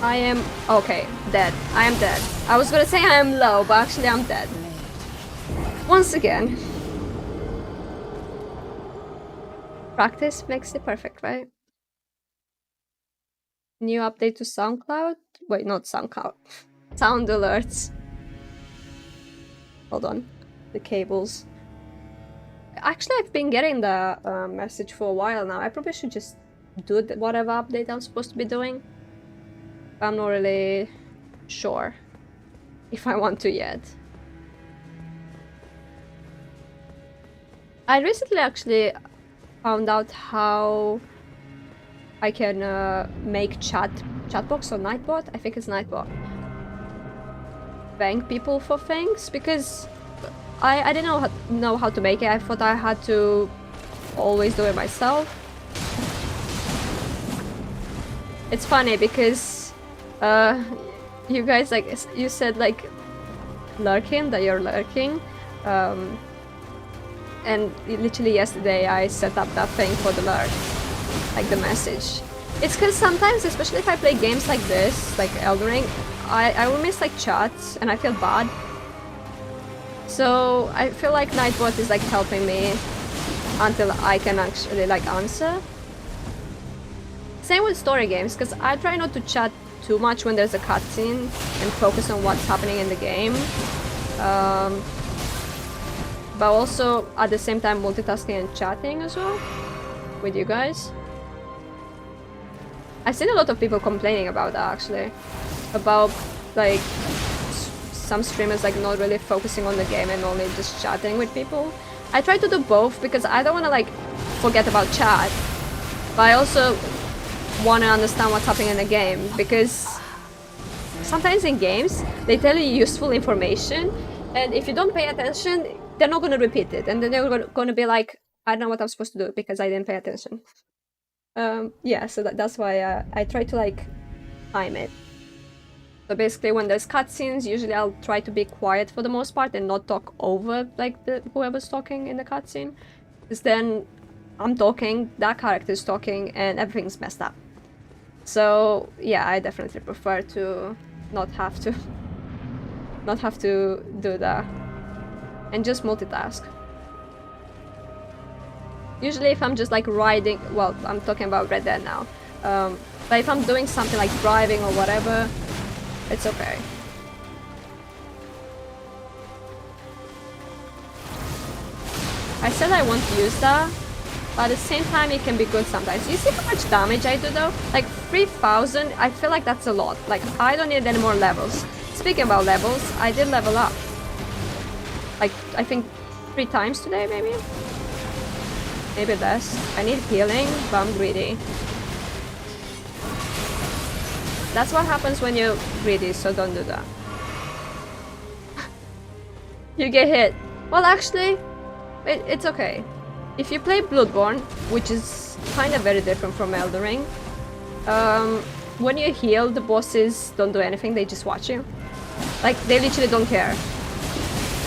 I am... okay, dead. I am dead. I was gonna say I am low, but actually I'm dead. Once again. Practice makes it perfect, right? New update to SoundCloud? Wait, not SoundCloud. Sound alerts. Hold on. The cables. Actually, I've been getting the message for a while now. I probably should just do whatever update I'm supposed to be doing. I'm not really sure if I want to yet. I recently actually found out how I can make chatbox or Nightbot. I think it's Nightbot. Thank people for things, because I didn't know how to make it. I thought I had to always do it myself. It's funny because you guys, like, you said like lurking, that you're lurking, and literally yesterday I set up that thing for the lurk, like the message. It's because sometimes, especially if I play games like this, like Elden Ring, I will miss like chats and I feel bad. So I feel like Nightbot is like helping me until I can actually like answer. Same with story games, because I try not to chat too much when there's a cutscene and focus on what's happening in the game. But also at the same time multitasking and chatting as well with you guys. I've seen a lot of people complaining about that actually. About like some streamers like not really focusing on the game and only just chatting with people. I try to do both because I don't want to like forget about chat, but I also want to understand what's happening in the game, because sometimes in games they tell you useful information and if you don't pay attention they're not going to repeat it, and then they're going to be like, I don't know what I'm supposed to do because I didn't pay attention. Yeah, so that's why I try to like time it. So basically when there's cutscenes, usually I'll try to be quiet for the most part and not talk over like whoever's talking in the cutscene. Because then I'm talking, that character's talking, and everything's messed up. So yeah, I definitely prefer to not have to do that. And just multitask. Usually if I'm just like riding, well, I'm talking about Red Dead now. But if I'm doing something like driving or whatever, it's okay. I said I won't use that, but at the same time it can be good sometimes. You see how much damage I do though? Like 3000, I feel like that's a lot. Like I don't need any more levels. Speaking about levels, I did level up. Like I think 3 times today maybe? Maybe less. I need healing, but I'm greedy. That's what happens when you're greedy, so don't do that. You get hit. Well, actually, it's okay. If you play Bloodborne, which is kind of very different from Elden Ring, when you heal, the bosses don't do anything, they just watch you. Like, they literally don't care.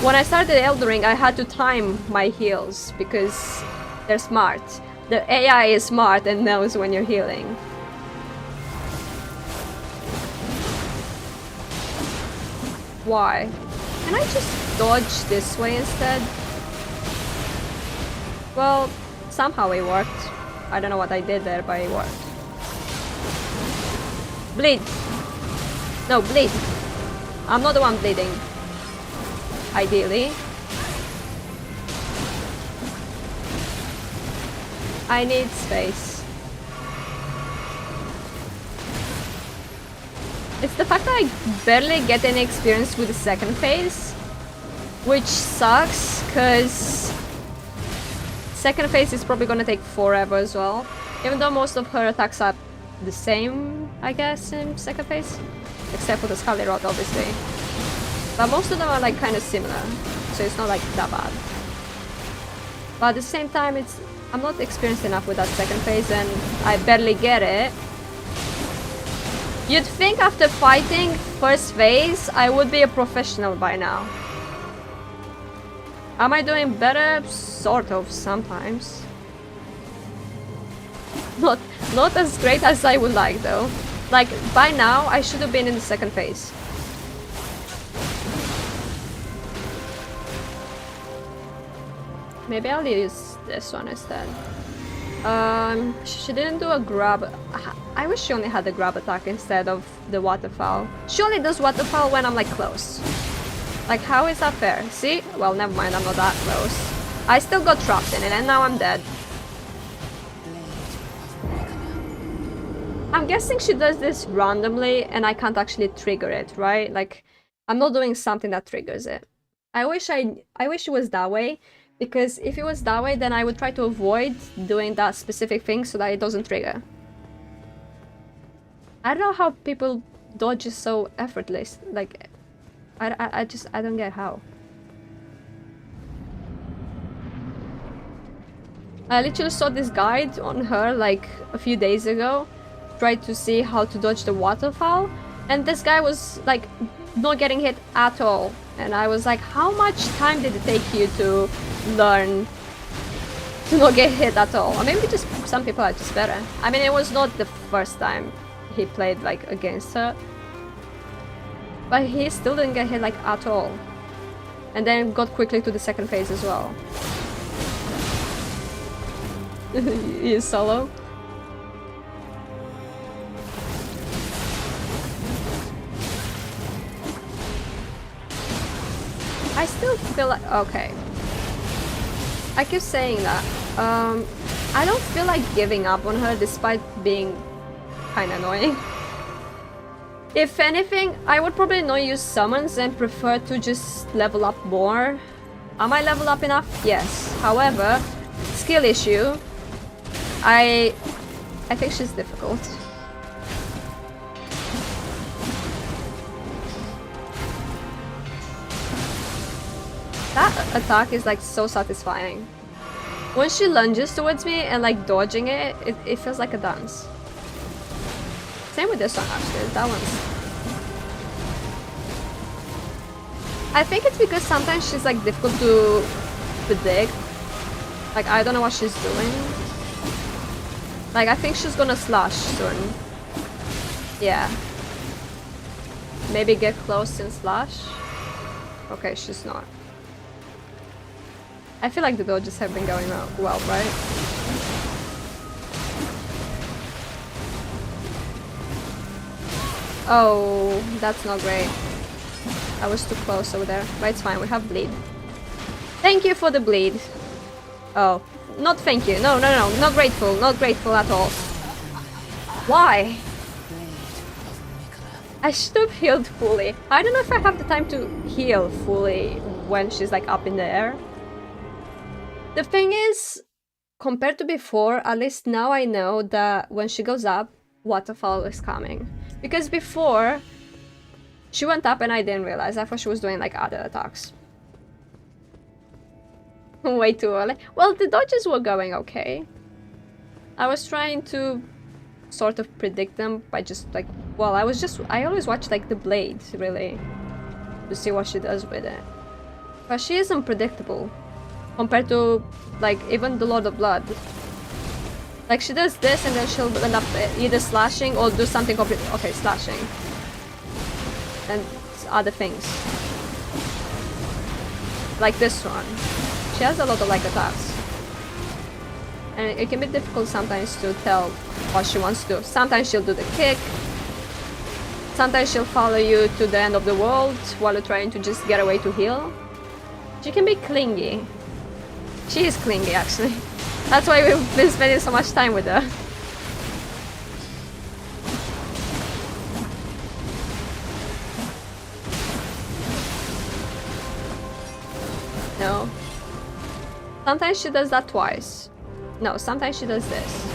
When I started Elden Ring, I had to time my heals, because they're smart. The AI is smart and knows when you're healing. Why? Can I just dodge this way instead? Well, somehow it worked. I don't know what I did there, but it worked. Bleed! No, bleed! I'm not the one bleeding. Ideally. I need space. It's the fact that I barely get any experience with the second phase, which sucks, because second phase is probably gonna take forever as well, even though most of her attacks are the same, I guess, in second phase, except for the Scarlet Rod, obviously. But most of them are like kind of similar, so it's not like that bad. But at the same time, I'm not experienced enough with that second phase, and I barely get it. You'd think after fighting first phase, I would be a professional by now. Am I doing better? Sort of, sometimes. Not as great as I would like, though. Like, by now, I should have been in the second phase. Maybe I'll use this one instead. She didn't do a grab. I wish she only had the grab attack instead of the waterfowl. She only does waterfowl when I'm like close. Like, how is that fair? See? Well, never mind, I'm not that close. I still got trapped in it and now I'm dead. I'm guessing she does this randomly and I can't actually trigger it, right? Like, I'm not doing something that triggers it. I wish it was that way, because if it was that way, then I would try to avoid doing that specific thing so that it doesn't trigger. I don't know how people dodge is so effortless. Like, I don't get how. I literally saw this guide on her like a few days ago, tried to see how to dodge the waterfowl, and this guy was like not getting hit at all. And I was like, how much time did it take you to learn to not get hit at all? Or maybe just some people are just better. I mean, it was not the first time he played like against her, but he still didn't get hit like at all. And then got quickly to the second phase as well. He is solo. I still feel like, okay. I keep saying that. I don't feel like giving up on her despite being kinda annoying. If anything, I would probably not use summons and prefer to just level up more. Am I level up enough? Yes. However, skill issue. I think she's difficult. That attack is like so satisfying. When she lunges towards me and like dodging it, it feels like a dance. Same with this one actually, that one's... I think it's because sometimes she's like difficult to predict. Like, I don't know what she's doing. Like, I think she's gonna slash soon. Yeah. Maybe get close and slash. Okay, she's not. I feel like the dodges have been going well, right? Oh, that's not great. I was too close over there. But it's fine, we have bleed. Thank you for the bleed. Oh, not thank you. No, not grateful. Not grateful at all. Why? I should have healed fully. I don't know if I have the time to heal fully when she's like up in the air. The thing is, compared to before, at least now I know that when she goes up, waterfall is coming. Because before, she went up and I didn't realize. I thought she was doing like other attacks. Way too early. Well, the dodges were going okay. I was trying to sort of predict them by just like... Well, I always watch like the blade, really, to see what she does with it. But she is unpredictable. Compared to, like, even the Lord of Blood. Like, she does this and then she'll end up either slashing or do something completely... Okay, slashing. And other things. Like this one. She has a lot of, like, attacks. And it can be difficult sometimes to tell what she wants to do. Sometimes she'll do the kick. Sometimes she'll follow you to the end of the world while you're trying to just get away to heal. She can be clingy. She is clingy, actually. That's why we've been spending so much time with her. No. Sometimes she does that twice. No, sometimes she does this.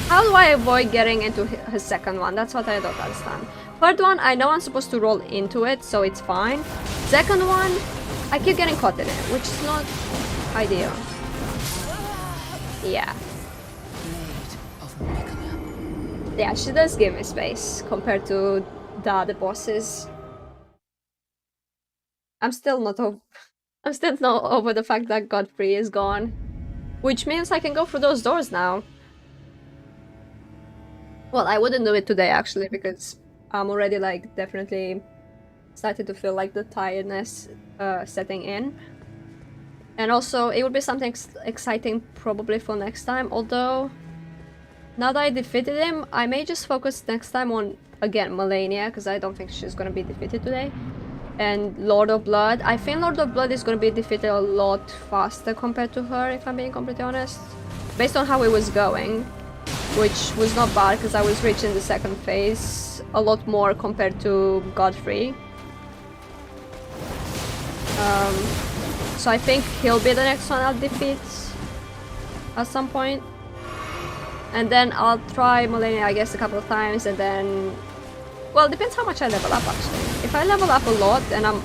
How do I avoid getting into her second one? That's what I don't understand. Third one, I know I'm supposed to roll into it, so it's fine. Second one, I keep getting caught in it, which is not ideal. Yeah. Yeah, she does give me space compared to the other bosses. I'm still not over the fact that Godfrey is gone. Which means I can go through those doors now. Well, I wouldn't do it today actually because I'm already like definitely started to feel like the tiredness setting in. And also, it would be something exciting probably for next time, although now that I defeated him, I may just focus next time on, again, Malenia, because I don't think she's gonna be defeated today. And Lord of Blood. I think Lord of Blood is gonna be defeated a lot faster compared to her, if I'm being completely honest. Based on how it was going, which was not bad because I was reaching the second phase a lot more compared to Godfrey. So I think he'll be the next one I'll defeat at some point. And then I'll try Malenia, I guess, a couple of times, and then... Well, it depends how much I level up, actually. If I level up a lot and I'm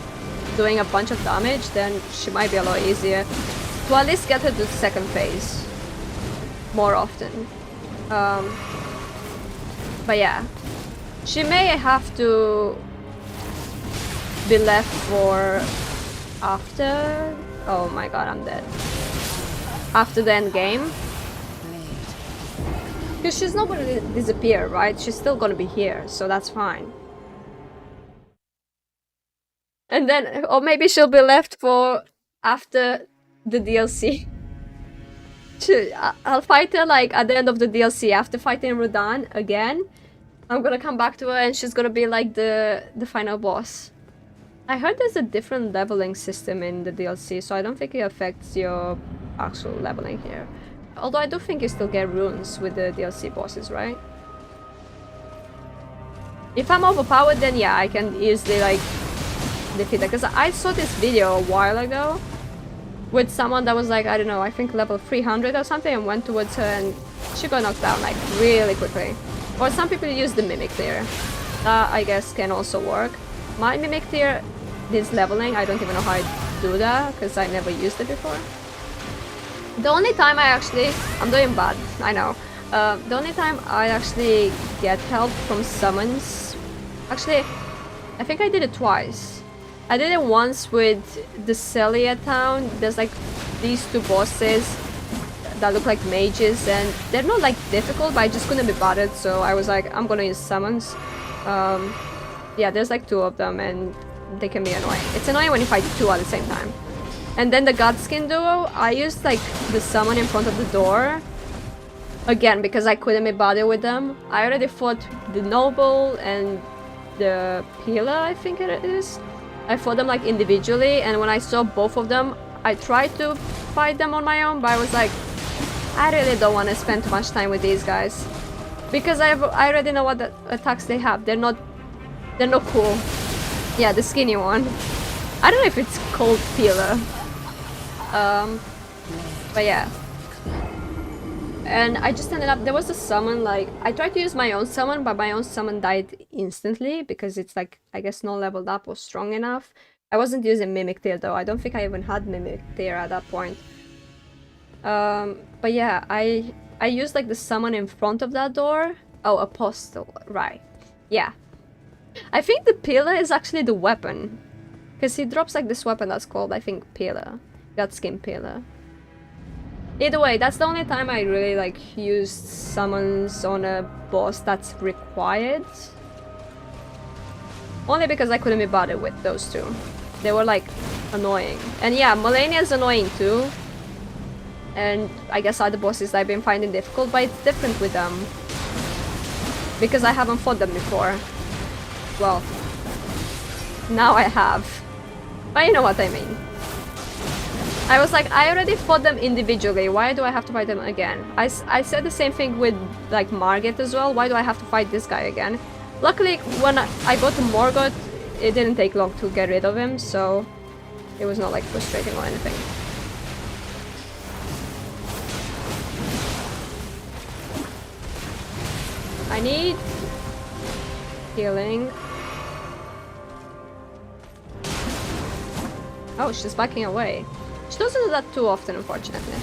doing a bunch of damage, then she might be a lot easier to at least get her to the second phase more often. But yeah, she may have to be left for after... Oh my god, I'm dead. After the end game. Because she's not gonna disappear, right? She's still gonna be here, so that's fine. And then, or maybe she'll be left for after the DLC. I'll fight her like at the end of the DLC after fighting Rodan again. I'm gonna come back to her and she's gonna be like the final boss. I heard there's a different leveling system in the DLC, so I don't think it affects your actual leveling here. Although I do think you still get runes with the DLC bosses, right? If I'm overpowered, then yeah, I can easily like defeat her. Because I saw this video a while ago with someone that was like, I don't know, I think level 300 or something, and went towards her and she got knocked down like really quickly. Or some people use the Mimic Tear. That I guess can also work. My Mimic Tear is leveling. I don't even know how I do that because I never used it before. The only time I'm doing bad, I know. The only time I actually get help from summons, actually, I think I did it twice. I did it once with the Celia town. There's like these two bosses that look like mages and they're not like difficult, but I just couldn't be bothered, so I was like, I'm gonna use summons. Yeah, there's like two of them and they can be annoying. It's annoying when you fight two at the same time. And then the Godskin duo, I used like the summon in front of the door. Again, because I couldn't be bothered with them. I already fought the Noble and the Healer, I think it is. I fought them like individually, and when I saw both of them, I tried to fight them on my own, but I was like, I really don't want to spend too much time with these guys. Because I already know what the attacks they have. They're not cool. Yeah, the skinny one. I don't know if it's called Healer. But yeah. And I just ended up, there was a summon, like, I tried to use my own summon, but my own summon died instantly because it's like, I guess not leveled up or strong enough. I wasn't using Mimic Tear though, I don't think I even had Mimic Tear at that point. But yeah, I used like the summon in front of that door. Oh, Apostle, right. Yeah. I think the Pillar is actually the weapon. Because he drops like this weapon that's called, I think, Pillar. Godskin Pillar. Either way, that's the only time I really like used summons on a boss that's required. Only because I couldn't be bothered with those two. They were like annoying. And yeah, Malenia is annoying too. And I guess other bosses I've been finding difficult, but it's different with them. Because I haven't fought them before. Well, now I have. But you know what I mean. I was like, I already fought them individually, why do I have to fight them again? I said the same thing with like Margit as well, why do I have to fight this guy again? Luckily, when I got to Morgoth, it didn't take long to get rid of him, so it was not like frustrating or anything. I need healing. Oh, she's backing away. She doesn't do that too often, unfortunately.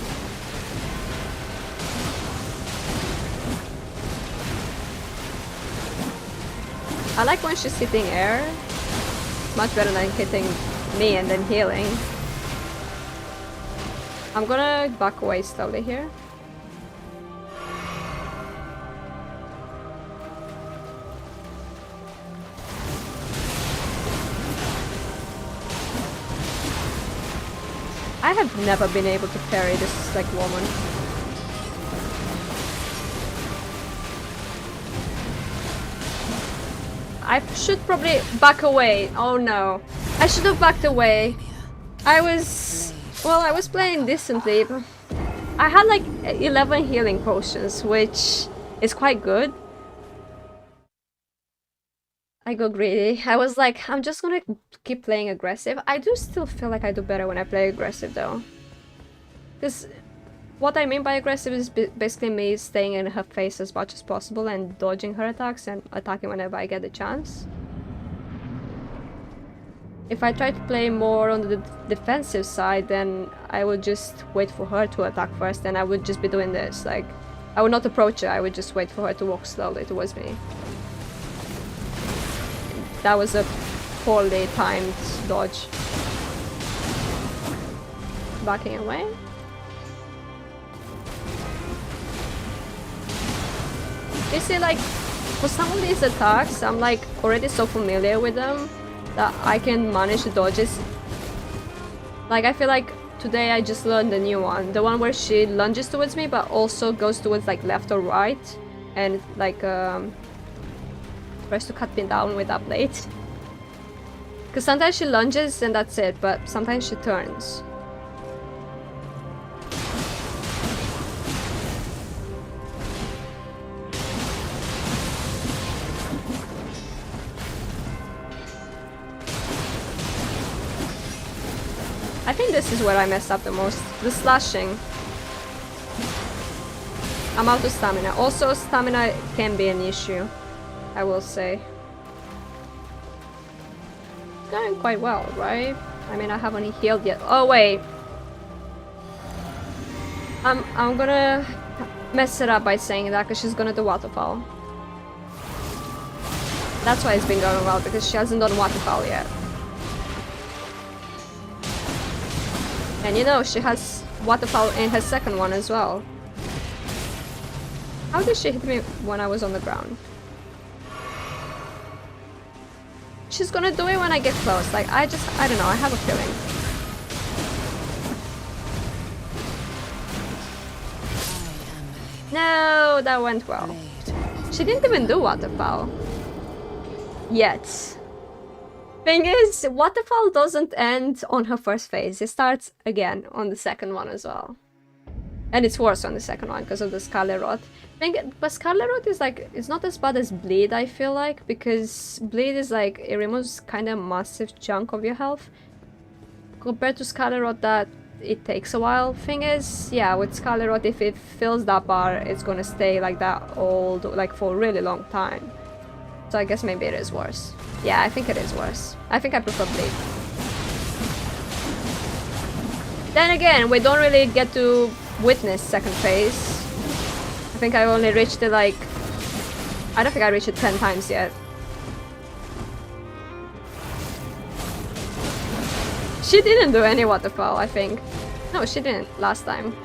I like when she's hitting air. Much better than hitting me and then healing. I'm gonna back away slowly here. I have never been able to parry this, like, woman. I should probably back away. Oh no. I should have backed away. Well, I was playing decently. But I had like 11 healing potions, which is quite good. I go greedy. I was like, I'm just gonna keep playing aggressive. I do still feel like I do better when I play aggressive though. Because what I mean by aggressive is basically me staying in her face as much as possible and dodging her attacks and attacking whenever I get the chance. If I try to play more on the defensive side, then I would just wait for her to attack first, and I would just be doing this. Like, I would not approach her, I would just wait for her to walk slowly towards me. That was a poorly timed dodge. Backing away. You see, like, for some of these attacks, I'm like already so familiar with them that I can manage the dodges. Like, I feel like today I just learned a new one. The one where she lunges towards me but also goes towards like left or right and like tries to cut me down with that blade. Because sometimes she lunges and that's it, but sometimes she turns. I think this is where I messed up the most. The slashing. I'm out of stamina. Also, stamina can be an issue, I will say. Going quite well, right? I mean, I haven't healed yet. Oh, wait. I'm gonna mess it up by saying that because she's gonna do waterfall. That's why it's been going well, because she hasn't done waterfall yet. And you know, she has waterfall in her second one as well. How did she hit me when I was on the ground? She's gonna do it when I get close. Like, I don't know, I have a feeling. No, that went well. She didn't even do waterfall. Yet. Thing is, waterfall doesn't end on her first phase. It starts again on the second one as well. And it's worse on the second one because of the Scarlet Rot. But Scarlet Rot is like, it's not as bad as Bleed, I feel like, because Bleed is like, it removes kind of massive chunk of your health. Compared to Scarlet Rot, that it takes a while. Thing is, yeah, with Scarlet Rot, if it fills that bar, it's gonna stay like that like for a really long time. So I guess maybe it is worse. Yeah, I think it is worse. I think I prefer Bleed. Then again, we don't really get to witness second phase. I think I only reached it like... I don't think I reached it 10 times yet. She didn't do any waterfall, I think. No, she didn't last time.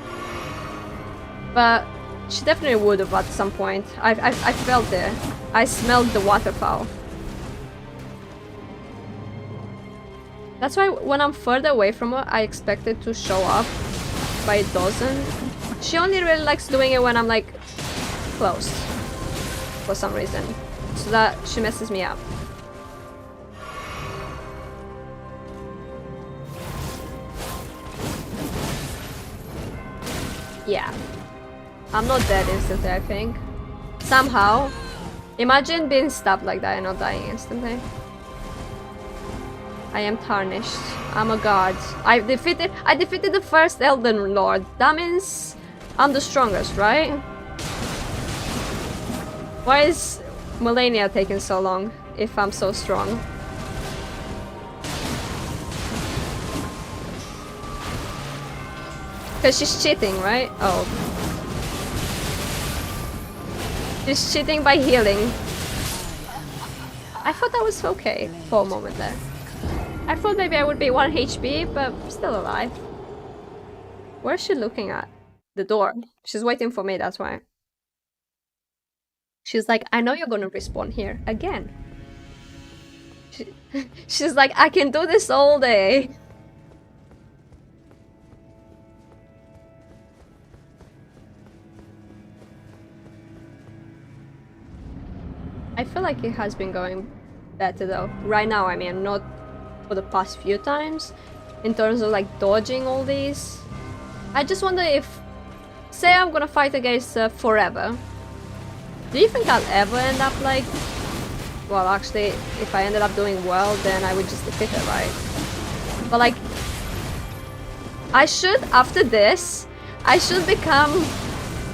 But she definitely would have at some point. I felt it. I smelled the waterfall. That's why when I'm further away from her, I expect it to show up, but it doesn't. She only really likes doing it when I'm like close, for some reason, so that she messes me up. Yeah, I'm not dead instantly, I think. Somehow. Imagine being stabbed like that and not dying instantly. I am tarnished. I'm a god. I defeated the first Elden Lord. That means I'm the strongest, right? Why is Malenia taking so long if I'm so strong? Because she's cheating, right? Oh. She's cheating by healing. I thought that was okay for a moment there. I thought maybe I would be 1 HP, but still alive. Where is she looking at? The door. She's waiting for me, that's why. She's like, I know you're gonna respawn here again. She's like, I can do this all day. I feel like it has been going better though. Right now, I mean, not for the past few times. In terms of like dodging all these. I just wonder if... Say I'm gonna fight against Forever. Do you think I'll ever end up like... Well, actually, if I ended up doing well, then I would just defeat her, right? But like... I should, after this, I should become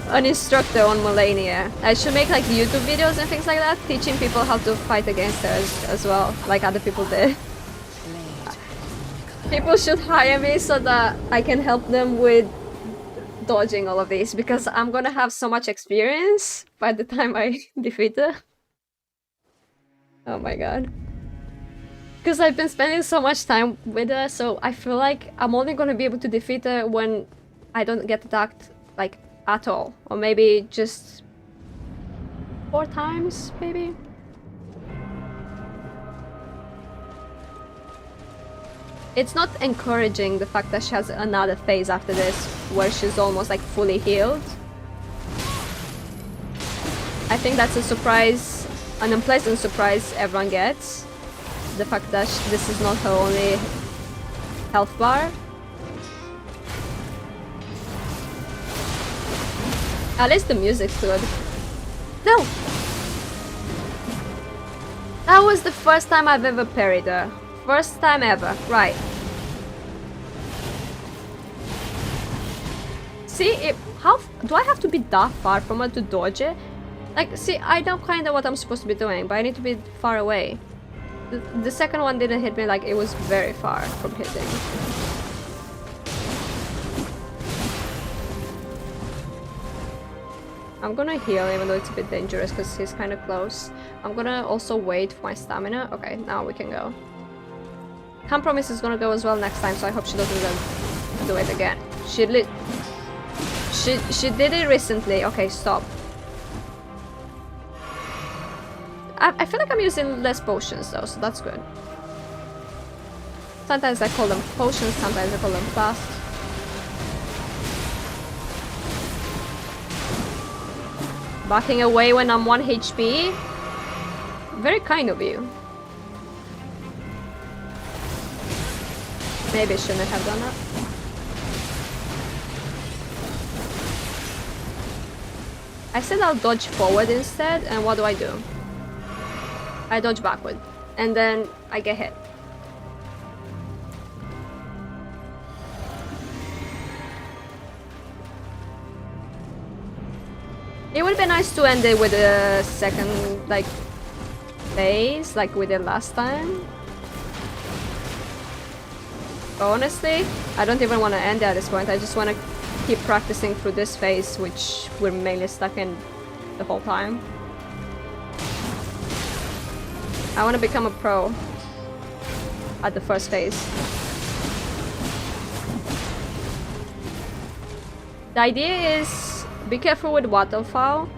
an instructor on Malenia. I should make like YouTube videos and things like that, teaching people how to fight against her as well, like other people did. People should hire me so that I can help them with dodging all of these, because I'm gonna have so much experience by the time I defeat her. Oh my god. Because I've been spending so much time with her, so I feel like I'm only gonna be able to defeat her when I don't get attacked, like, at all. Or maybe just 4 times, maybe? It's not encouraging, the fact that she has another phase after this, where she's almost like fully healed. I think that's a surprise, an unpleasant surprise everyone gets. The fact that this is not her only health bar. At least the music's good. No! That was the first time I've ever parried her. First time ever, right. See, how do I have to be that far from her to dodge it? Like, see, I know kind of what I'm supposed to be doing, but I need to be far away. The second one didn't hit me, like, it was very far from hitting. I'm gonna heal, even though it's a bit dangerous, because he's kind of close. I'm gonna also wait for my stamina. Okay, now we can go. Can't promise it's gonna go as well next time, so I hope she doesn't do it again. She did it recently. Okay, stop. I feel like I'm using less potions though, so that's good. Sometimes I call them potions, sometimes I call them fast. Backing away when I'm 1 HP? Very kind of you. Maybe I shouldn't have done that. I said I'll dodge forward instead, and what do? I dodge backward, and then I get hit. It would be nice to end it with a second, like, phase, like we did last time. But honestly, I don't even want to end it at this point. I just want to keep practicing through this phase, which we're mainly stuck in the whole time. I want to become a pro at the first phase. The idea is be careful with waterfowl.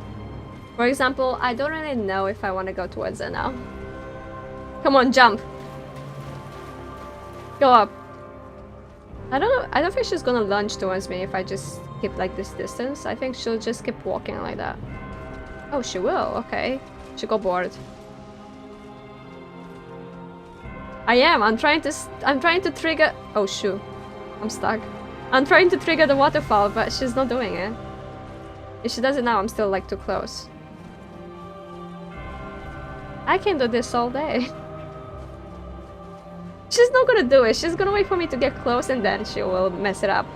For example, I don't really know if I want to go towards it now. Come on, jump. Go up. I don't know. I don't think she's gonna lunge towards me if I just keep like this distance. I think she'll just keep walking like that. Oh, she will. Okay. She got bored. I am. I'm trying to trigger. Oh shoot. I'm stuck. I'm trying to trigger the waterfall, but she's not doing it. If she does it now, I'm still like too close. I can do this all day. She's not gonna do it. She's gonna wait for me to get close and then she will mess it up.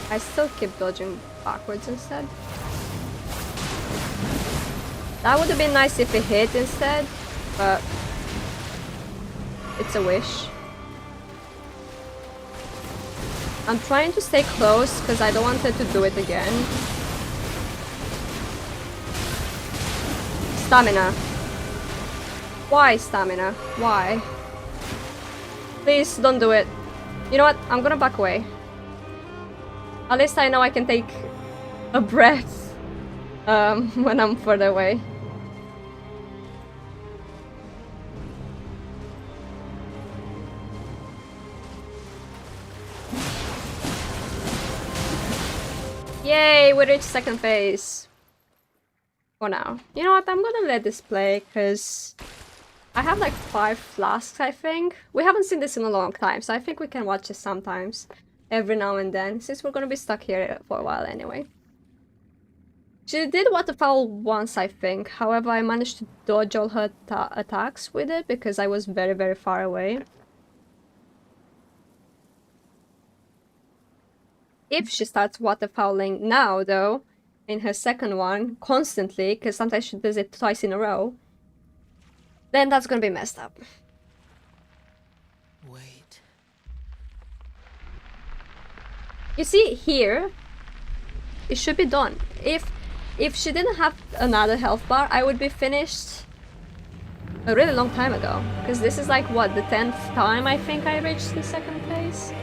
I still keep dodging backwards instead. That would have been nice if it hit instead, but it's a wish. I'm trying to stay close because I don't want her to do it again. Stamina. Why stamina? Why? Please don't do it. You know what? I'm gonna back away. At least I know I can take a breath when I'm further away. Yay, we reached second phase. For now. You know what, I'm gonna let this play, because I have like 5 flasks, I think. We haven't seen this in a long time, so I think we can watch it sometimes. Every now and then, since we're gonna be stuck here for a while anyway. She did waterfowl once, I think. However, I managed to dodge all her attacks with it, because I was very, very far away. If she starts waterfowling now, though, in her second one, constantly, because sometimes she does it twice in a row, then that's gonna be messed up. Wait. You see, here, it should be done. If she didn't have another health bar, I would be finished a really long time ago. Because this is like, what, the 10th time I think I reached the second phase?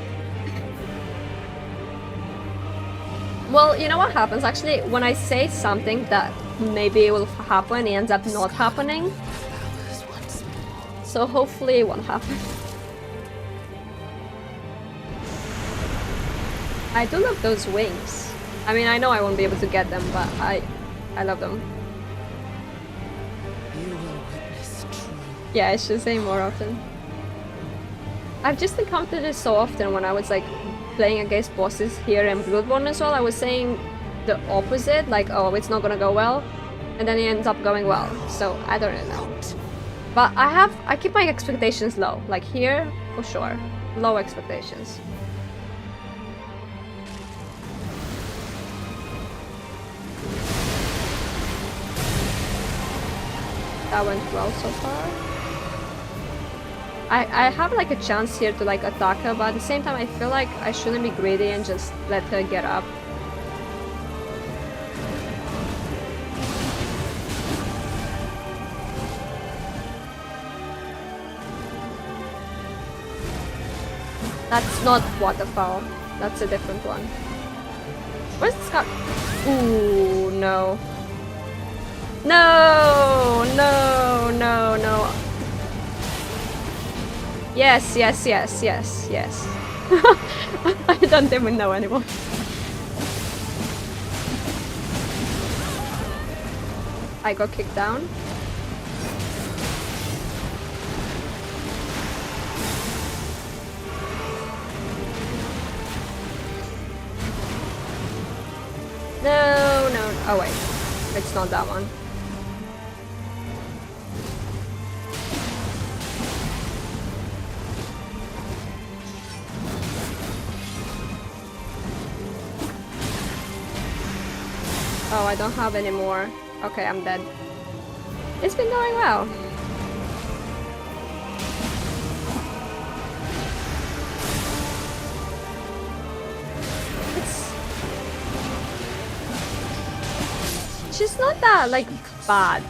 Well, you know what happens actually when I say something that maybe will happen, it ends up not happening. So hopefully it won't happen. I do love those wings. I mean, I know I won't be able to get them, but I love them. You will witness truth. Yeah, I should say more often. I've just encountered it so often when I was like playing against bosses here in Bloodborne as well. I was saying the opposite, like, oh, it's not gonna go well, and then it ends up going well. So I don't really know. But I keep my expectations low. Like here, for sure, low expectations. That went well so far. I have like a chance here to like attack her, but at the same time I feel like I shouldn't be greedy and just let her get up. That's not waterfowl. That's a different one. Where's the scar? Ooh, no. No, no, no, no. Yes, yes, yes, yes, yes. I don't even know anymore. I got kicked down. No, no. Oh wait, it's not that one. Oh, I don't have any more. Okay, I'm dead. It's been going well. She's not that, like, bad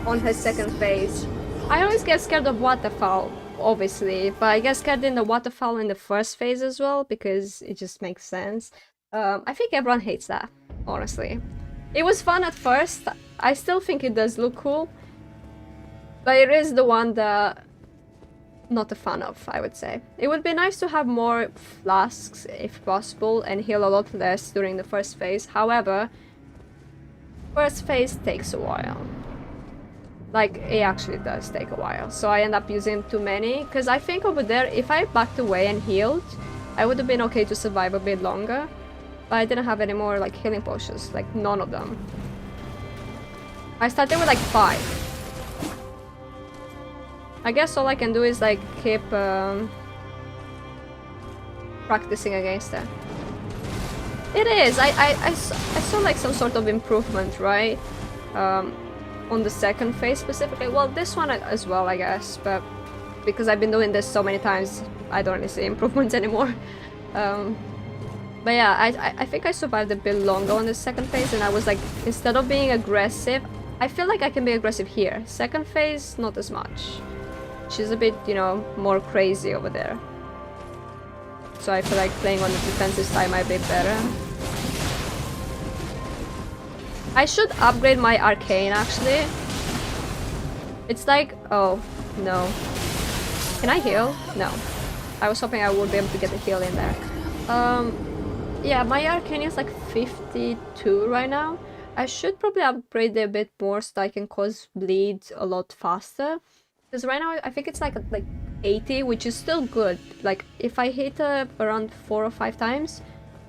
on her second phase. I always get scared of waterfowl, obviously, but I get scared in the waterfowl in the first phase as well, because it just makes sense. I think everyone hates that, honestly. It was fun at first. I still think it does look cool, but it is the one that not a fan of, I would say. It would be nice to have more flasks if possible and heal a lot less during the first phase. However, first phase takes a while. Like, it actually does take a while, so I end up using too many, because I think over there, if I backed away and healed, I would have been okay to survive a bit longer. But I didn't have any more like healing potions, like none of them. I started with like 5. I guess all I can do is like keep practicing against it. It is. I saw like some sort of improvement, right? On the second phase specifically. Well, this one as well, I guess. But because I've been doing this so many times, I don't really see improvements anymore. But yeah, I think I survived a bit longer on the second phase, and I was like, instead of being aggressive, I feel like I can be aggressive here. Second phase, not as much. She's a bit, you know, more crazy over there. So I feel like playing on the defensive side might be better. I should upgrade my arcane actually. It's like, oh no. Can I heal? No. I was hoping I would be able to get a heal in there. Yeah, my arcane is like 52 right now. I should probably upgrade it a bit more so that I can cause bleed a lot faster. Because right now I think it's like 80, which is still good. Like if I hit around 4 or 5 times,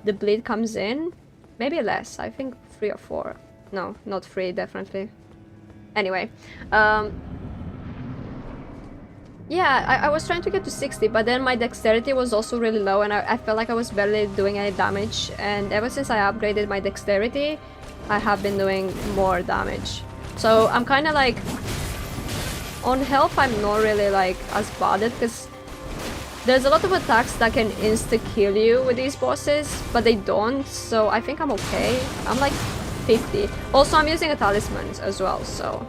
the bleed comes in. Maybe less. I think 3 or 4. No, not 3, definitely. Anyway, yeah, I was trying to get to 60, but then my dexterity was also really low and I felt like I was barely doing any damage. And ever since I upgraded my dexterity, I have been doing more damage. So I'm kind of like... On health, I'm not really like as bothered because there's a lot of attacks that can insta-kill you with these bosses, but they don't, so I think I'm okay. I'm like 50. Also, I'm using a talisman as well, so...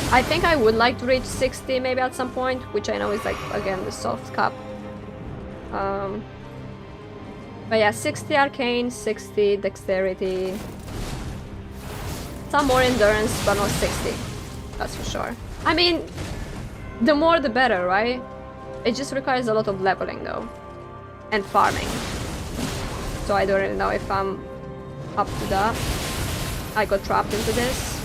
I think I would like to reach 60 maybe at some point, which I know is like, again, the soft cap. But yeah, 60 arcane, 60 dexterity. Some more endurance, but not 60. That's for sure. I mean, the more the better, right? It just requires a lot of leveling though. And farming. So I don't really know if I'm up to that. I got trapped into this.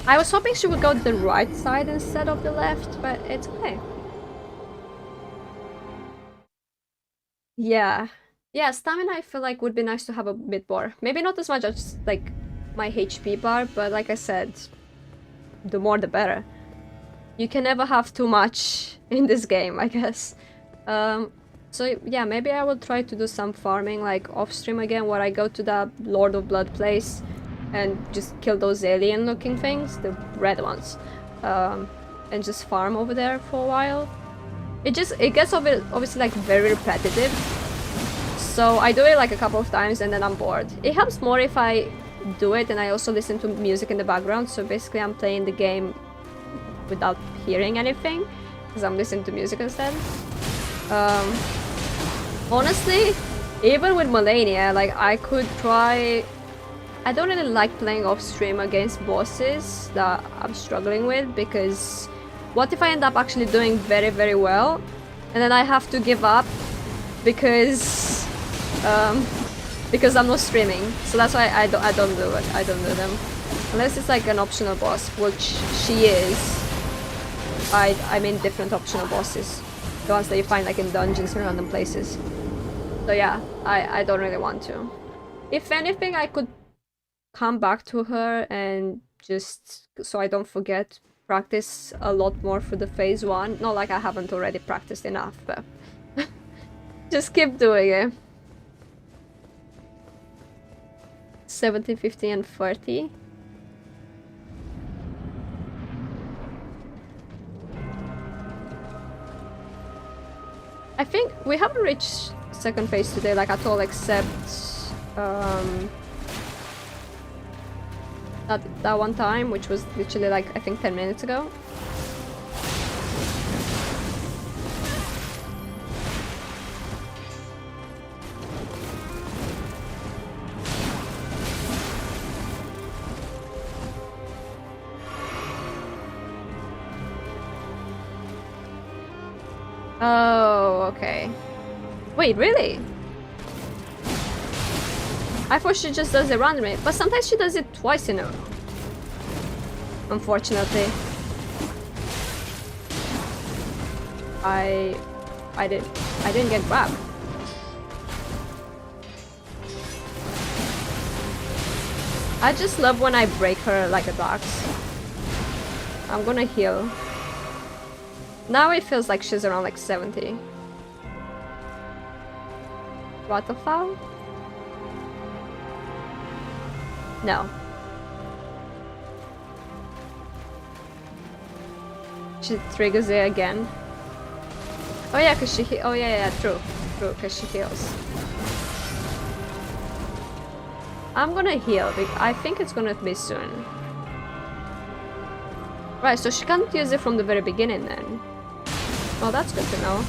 I was hoping she would go to the right side instead of the left, but it's okay. Yeah. Yeah, stamina I feel like would be nice to have a bit more. Maybe not as much as like my HP bar, but like I said, the more the better. You can never have too much in this game, I guess. So yeah, maybe I will try to do some farming like off stream again, where I go to the Lord of Blood place and just kill those alien looking things, the red ones, and just farm over there for a while. It gets obviously like very repetitive, so I do it like a couple of times and then I'm bored. It helps more if I do it and I also listen to music in the background, so basically I'm playing the game without hearing anything because I'm listening to music instead. Honestly, even with Malenia, like I could try... I don't really like playing off stream against bosses that I'm struggling with, because what if I end up actually doing very, very well and then I have to give up because I'm not streaming. So that's why I don't do it. I don't do them unless it's like an optional boss, which she is. I mean different optional bosses, the ones that you find like in dungeons and random places. So yeah, I don't really want to. If anything, I could come back to her and just, so I don't forget, practice a lot more for the phase 1. Not like I haven't already practiced enough, but just keep doing it. 70, 50 and 30. I think we haven't reached second phase today like at all, except that one time, which was literally like I think 10 minutes ago. Oh, okay. Wait, really? I thought she just does it randomly, but sometimes she does it twice in a row. Unfortunately. I didn't get grabbed. I just love when I break her like attacks. I'm gonna heal. Now it feels like she's around like 70. Waterfowl? No. She triggers it again. Oh yeah, cause she oh yeah, true, cause she heals. I'm gonna heal, I think it's gonna be soon. Right, so she can't use it from the very beginning then. Oh, that's good to know.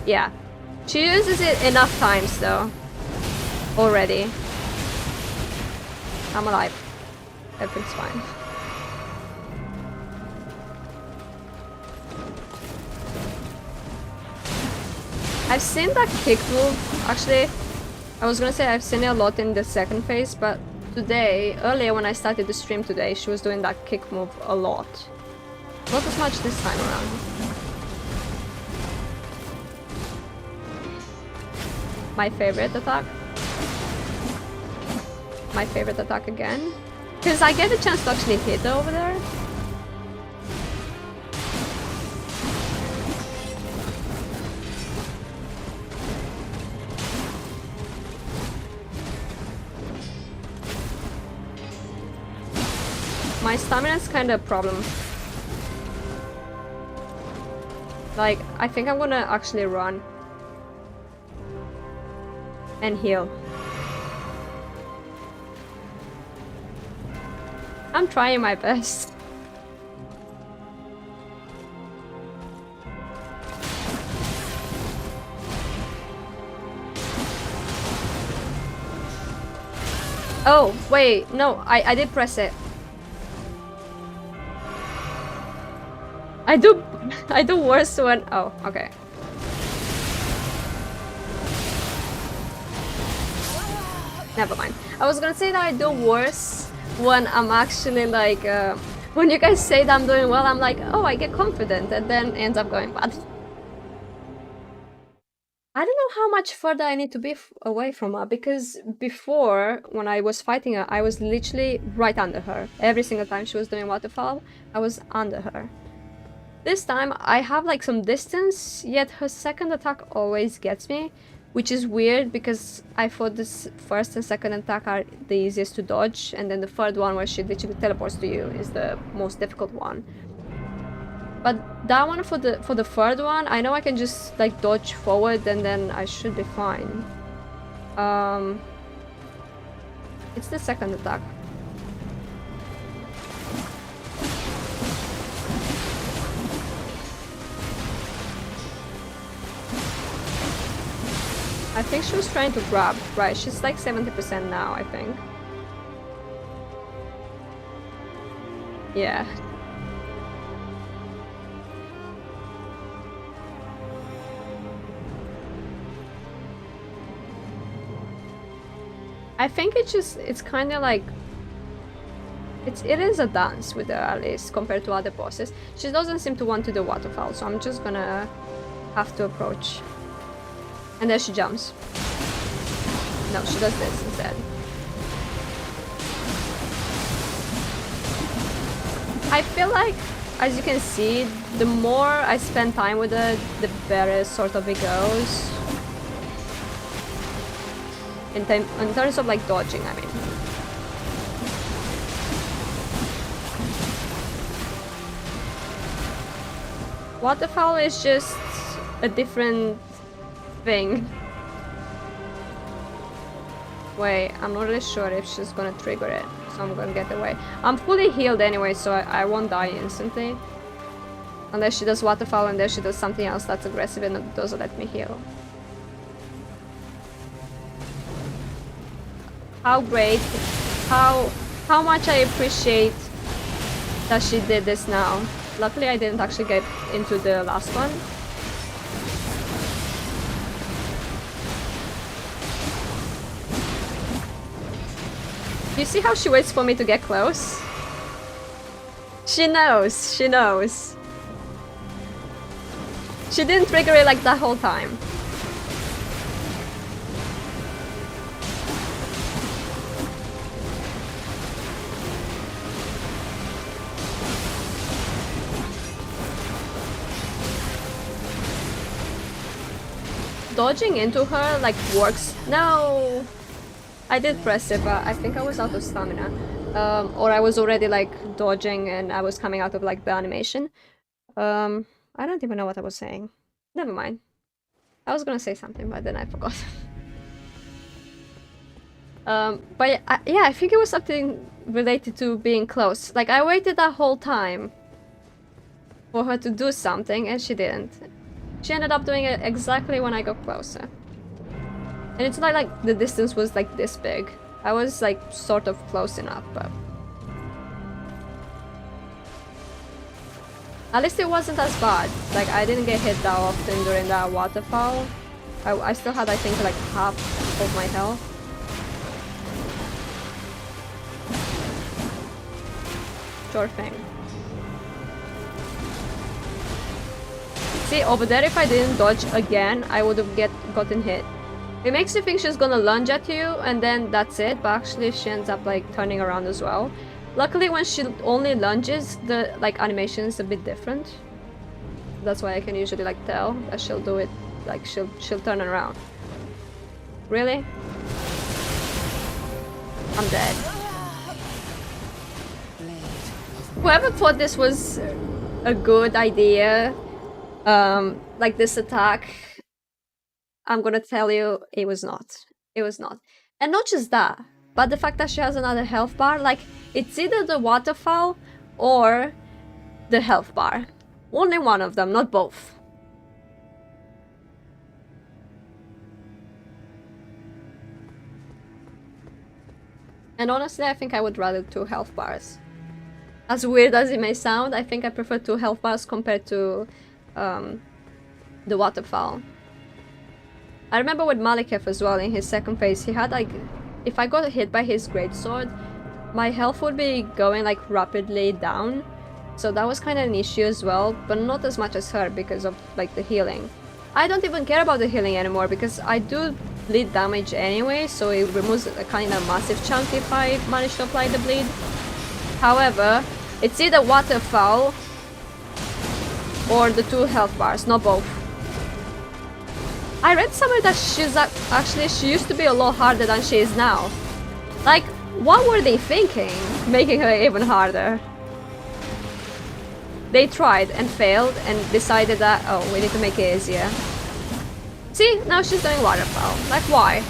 Yeah. She uses it enough times though. Already. I'm alive. Everything's fine. I've seen that kick move. Actually, I was gonna say I've seen it a lot in the second phase, but today, earlier when I started the stream today, she was doing that kick move a lot. Not as much this time around. My favorite attack. My favorite attack again. Because I get a chance to actually hit her over there. My stamina is kind of a problem. Like, I think I'm gonna actually run. And heal. I'm trying my best. Oh, wait, no, I did press it. I do worse when... Oh, okay. Never mind. I was gonna say that I do worse when I'm actually like... when you guys say that I'm doing well, I'm like, oh, I get confident, and then ends up going bad. I don't know how much further I need to be away from her, because before, when I was fighting her, I was literally right under her. Every single time she was doing waterfall, I was under her. This time, I have like some distance, yet her second attack always gets me, which is weird because I thought this first and second attack are the easiest to dodge, and then the third one where she literally teleports to you is the most difficult one. But that one for the third one, I know I can just like dodge forward and then I should be fine. It's the second attack. I think she was trying to grab. Right, she's like 70% now, I think. Yeah. I think it's kind of like... It is a dance with her, at least, compared to other bosses. She doesn't seem to want to do waterfall, so I'm just gonna have to approach. And there she jumps. No, she does this instead. I feel like, as you can see, the more I spend time with her, the better sort of it goes. In terms of like dodging, I mean. Waterfall is just a different thing. Wait, I'm not really sure if she's gonna trigger it, so I'm gonna get away. I'm fully healed anyway, so I won't die instantly. Unless she does waterfall and then she does something else that's aggressive and doesn't let me heal. How great, how much I appreciate that she did this now. Luckily I didn't actually get into the last one. You see how she waits for me to get close? She knows, she knows. She didn't trigger it like that whole time. Dodging into her like works. No! I did press it, but I think I was out of stamina. Or I was already like dodging and I was coming out of like the animation. I don't even know what I was saying. Never mind. I was gonna say something, but then I forgot. But yeah, I think it was something related to being close. Like, I waited that whole time for her to do something, and she didn't. She ended up doing it exactly when I got closer. And it's not like the distance was like this big. I was like sort of close enough, but... At least it wasn't as bad. Like, I didn't get hit that often during that waterfall. I still had, I think, like half of my health. Sure thing. See, over there, if I didn't dodge again, I would have gotten hit. It makes you think she's gonna lunge at you, and then that's it, but actually she ends up like turning around as well. Luckily, when she only lunges, the like animation is a bit different. That's why I can usually like tell that she'll do it, like she'll turn around. Really? I'm dead. Whoever thought this was a good idea, like this attack, I'm gonna tell you, it was not. It was not. And not just that, but the fact that she has another health bar, like, it's either the waterfall or the health bar. Only one of them, not both. And honestly, I think I would rather 2 health bars. As weird as it may sound, I think I prefer 2 health bars compared to the waterfall. I remember with Malekith as well, in his second phase, he had like... If I got hit by his greatsword, my health would be going like rapidly down. So that was kind of an issue as well, but not as much as her because of like the healing. I don't even care about the healing anymore because I do bleed damage anyway, so it removes a kind of massive chunk if I manage to apply the bleed. However, it's either waterfall or the 2 health bars, not both. I read somewhere that she's actually, she used to be a lot harder than she is now. Like, what were they thinking, making her even harder? They tried and failed and decided that, oh, we need to make it easier. See, now she's doing waterfall. Like, why?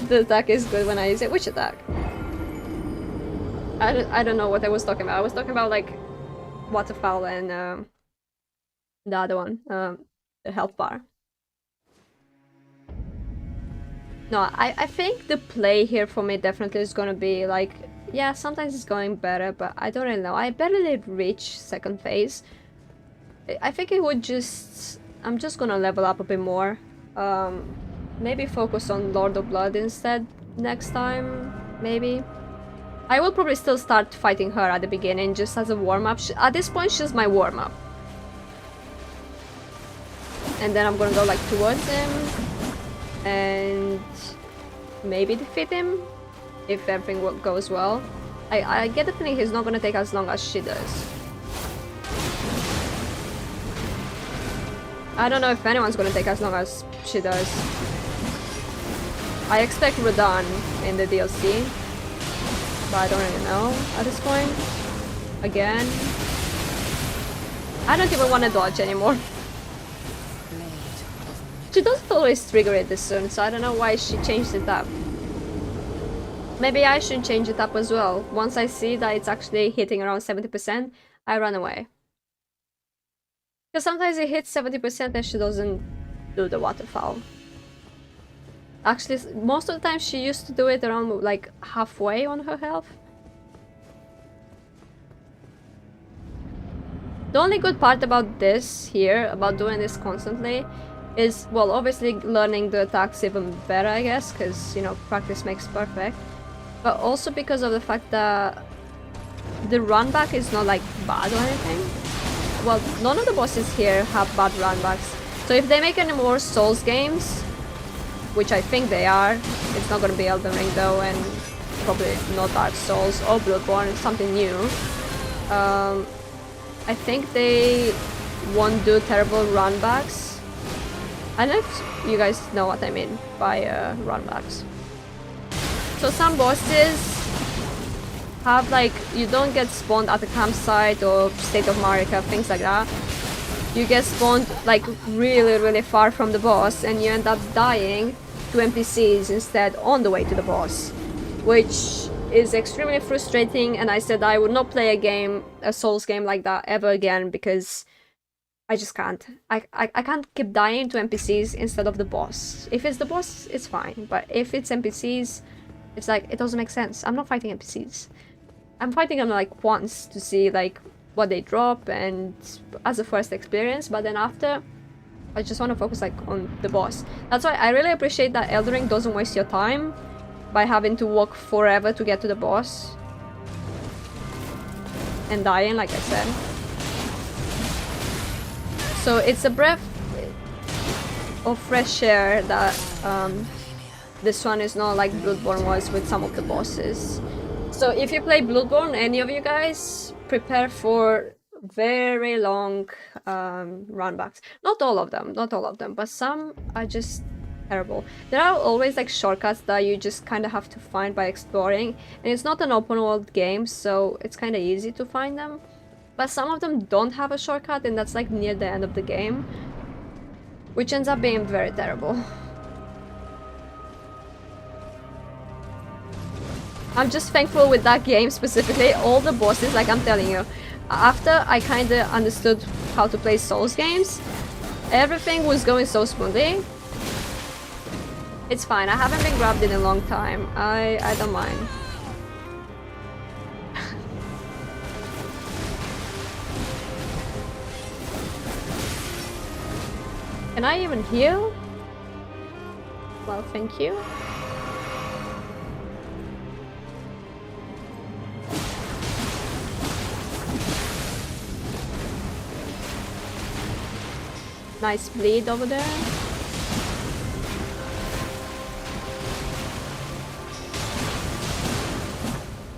The attack is good when I use it. Which attack? I don't know what I was talking about. I was talking about, like, waterfall and the other one, the health bar. No, I think the play here for me definitely is gonna be like, yeah, sometimes it's going better, but I don't really know. I barely reach second phase. I think it would just... I'm just gonna level up a bit more. Maybe focus on Lord of Blood instead next time, maybe. I will probably still start fighting her at the beginning, just as a warm-up. At this point, she's my warm-up. And then I'm gonna go like towards him and maybe defeat him if everything goes well. I get the feeling he's not gonna take as long as she does. I don't know if anyone's gonna take as long as she does. I expect Radahn in the DLC, but I don't really know at this point. Again, I don't even want to dodge anymore. She doesn't always trigger it this soon, so I don't know why she changed it up. Maybe I should change it up as well. Once I see that it's actually hitting around 70%, I run away. Because sometimes it hits 70% and she doesn't do the waterfall. Actually, most of the time she used to do it around like halfway on her health. The only good part about this here, about doing this constantly, is, well, obviously learning the attacks even better, I guess, because, you know, practice makes perfect. But also because of the fact that the run back is not like bad or anything. Well, none of the bosses here have bad run backs. So if they make any more Souls games, which I think they are, it's not gonna be Elden Ring though, and probably not Dark Souls or Bloodborne, something new. I think they won't do terrible run backs. I don't know if you guys know what I mean by run backs. So some bosses have like, you don't get spawned at the campsite or State of Marika, things like that. You get spawned like really far from the boss and you end up dying to NPCs instead on the way to the boss, which is extremely frustrating. And I said I would not play a Souls game like that ever again, because I just can't. I can't keep dying to NPCs instead of the boss. If it's the boss, it's fine, but if it's NPCs, it's like, it doesn't make sense. I'm not fighting NPCs. I'm fighting them like once to see like what they drop and as a first experience, but then after, I just want to focus like on the boss. That's why I really appreciate that Elden Ring doesn't waste your time by having to walk forever to get to the boss and dying, like I said. So it's a breath of fresh air that this one is not like Bloodborne was with some of the bosses. So if you play Bloodborne, any of you guys, prepare for very long runbacks. Not all of them, but some are just terrible. There are always like shortcuts that you just kind of have to find by exploring, and it's not an open world game, so it's kind of easy to find them. But some of them don't have a shortcut, and that's like near the end of the game, which ends up being very terrible. I'm just thankful with that game specifically, all the bosses, like I'm telling you, after I kind of understood how to play Souls games, everything was going so smoothly. It's fine, I haven't been grabbed in a long time, I don't mind. Can I even heal? Well, thank you. Nice bleed over there.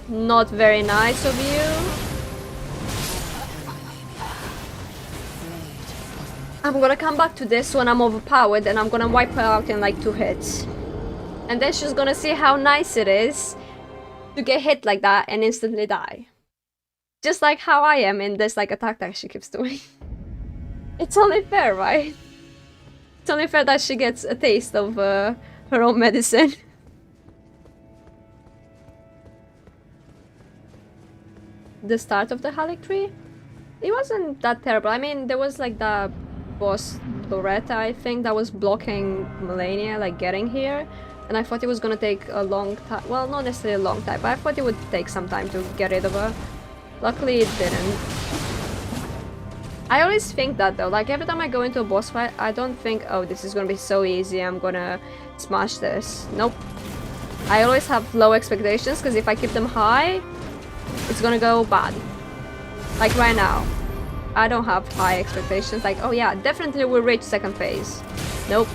Not very nice of you. I'm gonna come back to this when I'm overpowered, and I'm gonna wipe her out in like 2 hits. And then she's gonna see how nice it is to get hit like that and instantly die. Just like how I am in this like attack that she keeps doing. It's only fair, right? It's only fair that she gets a taste of her own medicine. The start of the Halic tree? It wasn't that terrible. I mean, there was like the boss Loretta, I think, that was blocking Malenia, like getting here. And I thought it was gonna take a long time. Well, not necessarily a long time, but I thought it would take some time to get rid of her. Luckily it didn't. I always think that though, like every time I go into a boss fight, I don't think, oh, this is gonna be so easy, I'm gonna smash this. Nope. I always have low expectations, because if I keep them high, it's gonna go bad. Like right now. I don't have high expectations, like, oh yeah, definitely we'll reach second phase. Nope.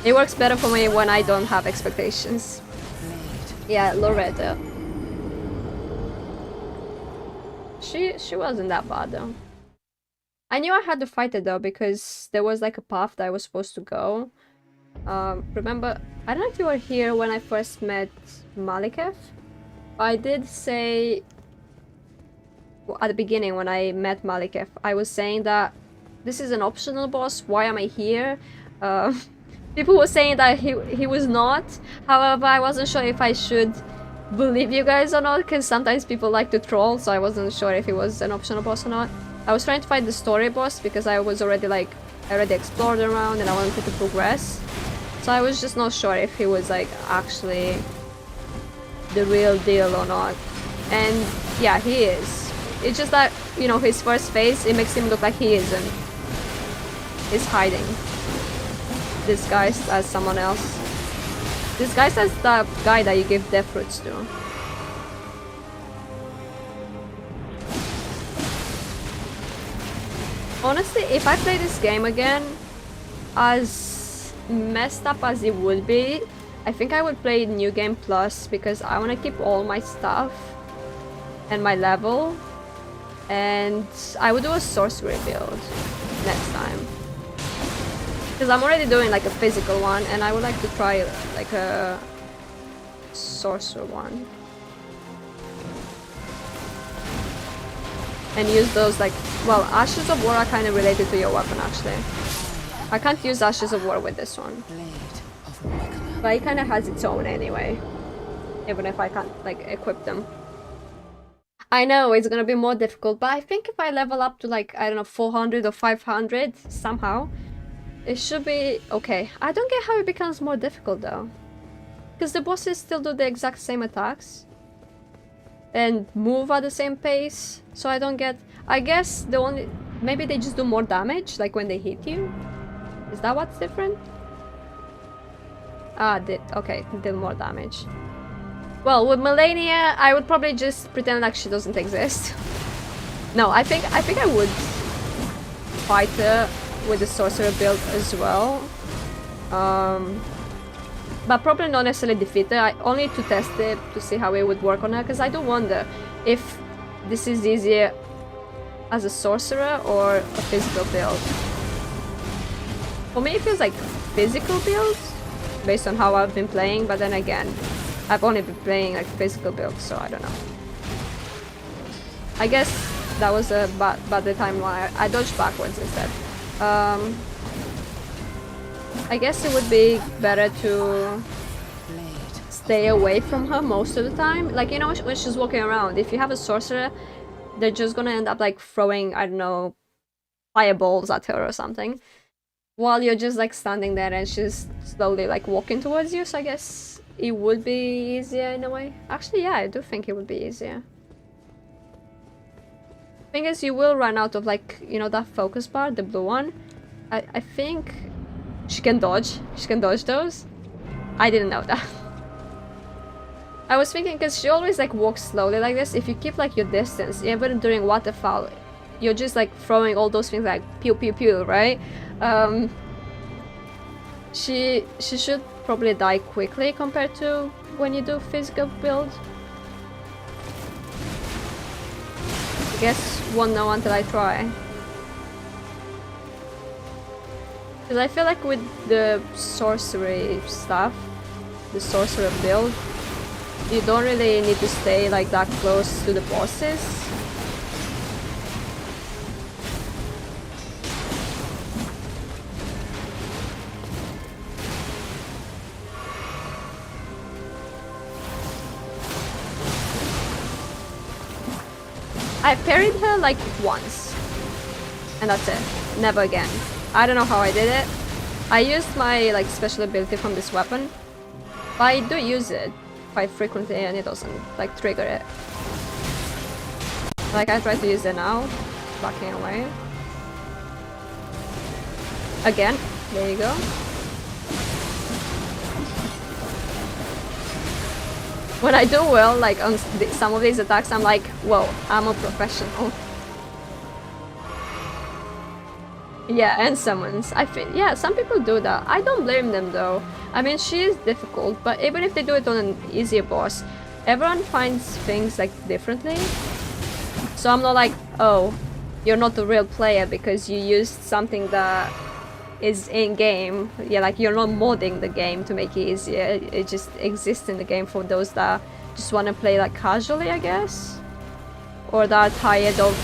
It works better for me when I don't have expectations. Yeah, Loretta. She wasn't that bad though. I knew I had to fight it though, because there was like a path that I was supposed to go. Remember, I don't know if you were here when I first met Malekith. I did say at the beginning when I met Malekith, I was saying that this is an optional boss, why am I here? People were saying that he was not, however I wasn't sure if I should believe you guys or not, because sometimes people like to troll, so I wasn't sure if it was an optional boss or not. I was trying to find the story boss because I was already like, I already explored around and I wanted to progress, so I was just not sure if he was like actually the real deal or not. And yeah, he is. It's just that, you know, his first face, it makes him look like he isn't. He's hiding. Disguised as someone else. Disguised as the guy that you give death fruits to. Honestly, if I play this game again, as messed up as it would be, I think I would play New Game Plus, because I want to keep all my stuff and my level. And I would do a sorcery build next time, because I'm already doing like a physical one, and I would like to try like a sorcerer one and use those like, well, Ashes of War are kind of related to your weapon actually. I can't use Ashes of War with this one. But it kind of has its own anyway, even if I can't like equip them. I know it's gonna be more difficult, but I think if I level up to like, I don't know, 400 or 500 somehow, it should be okay. I don't get how it becomes more difficult though. Because the bosses still do the exact same attacks. And move at the same pace. So I don't get... I guess the only... Maybe they just do more damage, like when they hit you? Is that what's different? Ah, okay, did more damage. Well, with Malenia, I would probably just pretend like she doesn't exist. No, I think I would fight her with the sorcerer build as well. But probably not necessarily defeat her. I only to test it to see how it would work on her, because I do wonder if this is easier as a sorcerer or a physical build. For me, it feels like physical build based on how I've been playing, but then again, I've only been playing like physical builds, so I don't know. I guess that was a bad timeline. I dodged backwards instead. I guess it would be better to stay away from her most of the time. Like, you know, when she's walking around, if you have a sorcerer, they're just gonna end up like throwing, I don't know, fireballs at her or something, while you're just like standing there and she's slowly like walking towards you. So I guess it would be easier in a way. Actually, yeah, I do think it would be easier. Thing is, you will run out of like, you know, that focus bar, the blue one. I think she can dodge. She can dodge those. I didn't know that. I was thinking, because she always like walks slowly like this. If you keep like your distance, even during waterfall, you're just like throwing all those things like pew pew pew, right? She should probably die quickly compared to when you do physical build. I guess won't know until I try. Because I feel like with the sorcery stuff, the sorcerer build, you don't really need to stay like that close to the bosses. I parried her like once, and that's it. Never again. I don't know how I did it. I used my like special ability from this weapon, but I do use it quite frequently and it doesn't like trigger it. Like I try to use it now, backing away. Again, there you go. When I do well, like on some of these attacks, I'm like, whoa, I'm a professional. Yeah, and summons. I think, yeah, some people do that. I don't blame them though. I mean, she is difficult, but even if they do it on an easier boss, everyone finds things like differently. So I'm not like, oh, you're not a real player because you used something that is in game. Yeah, like you're not modding the game to make it easier. It just exists in the game for those that just want to play like casually, I guess, or that are tired of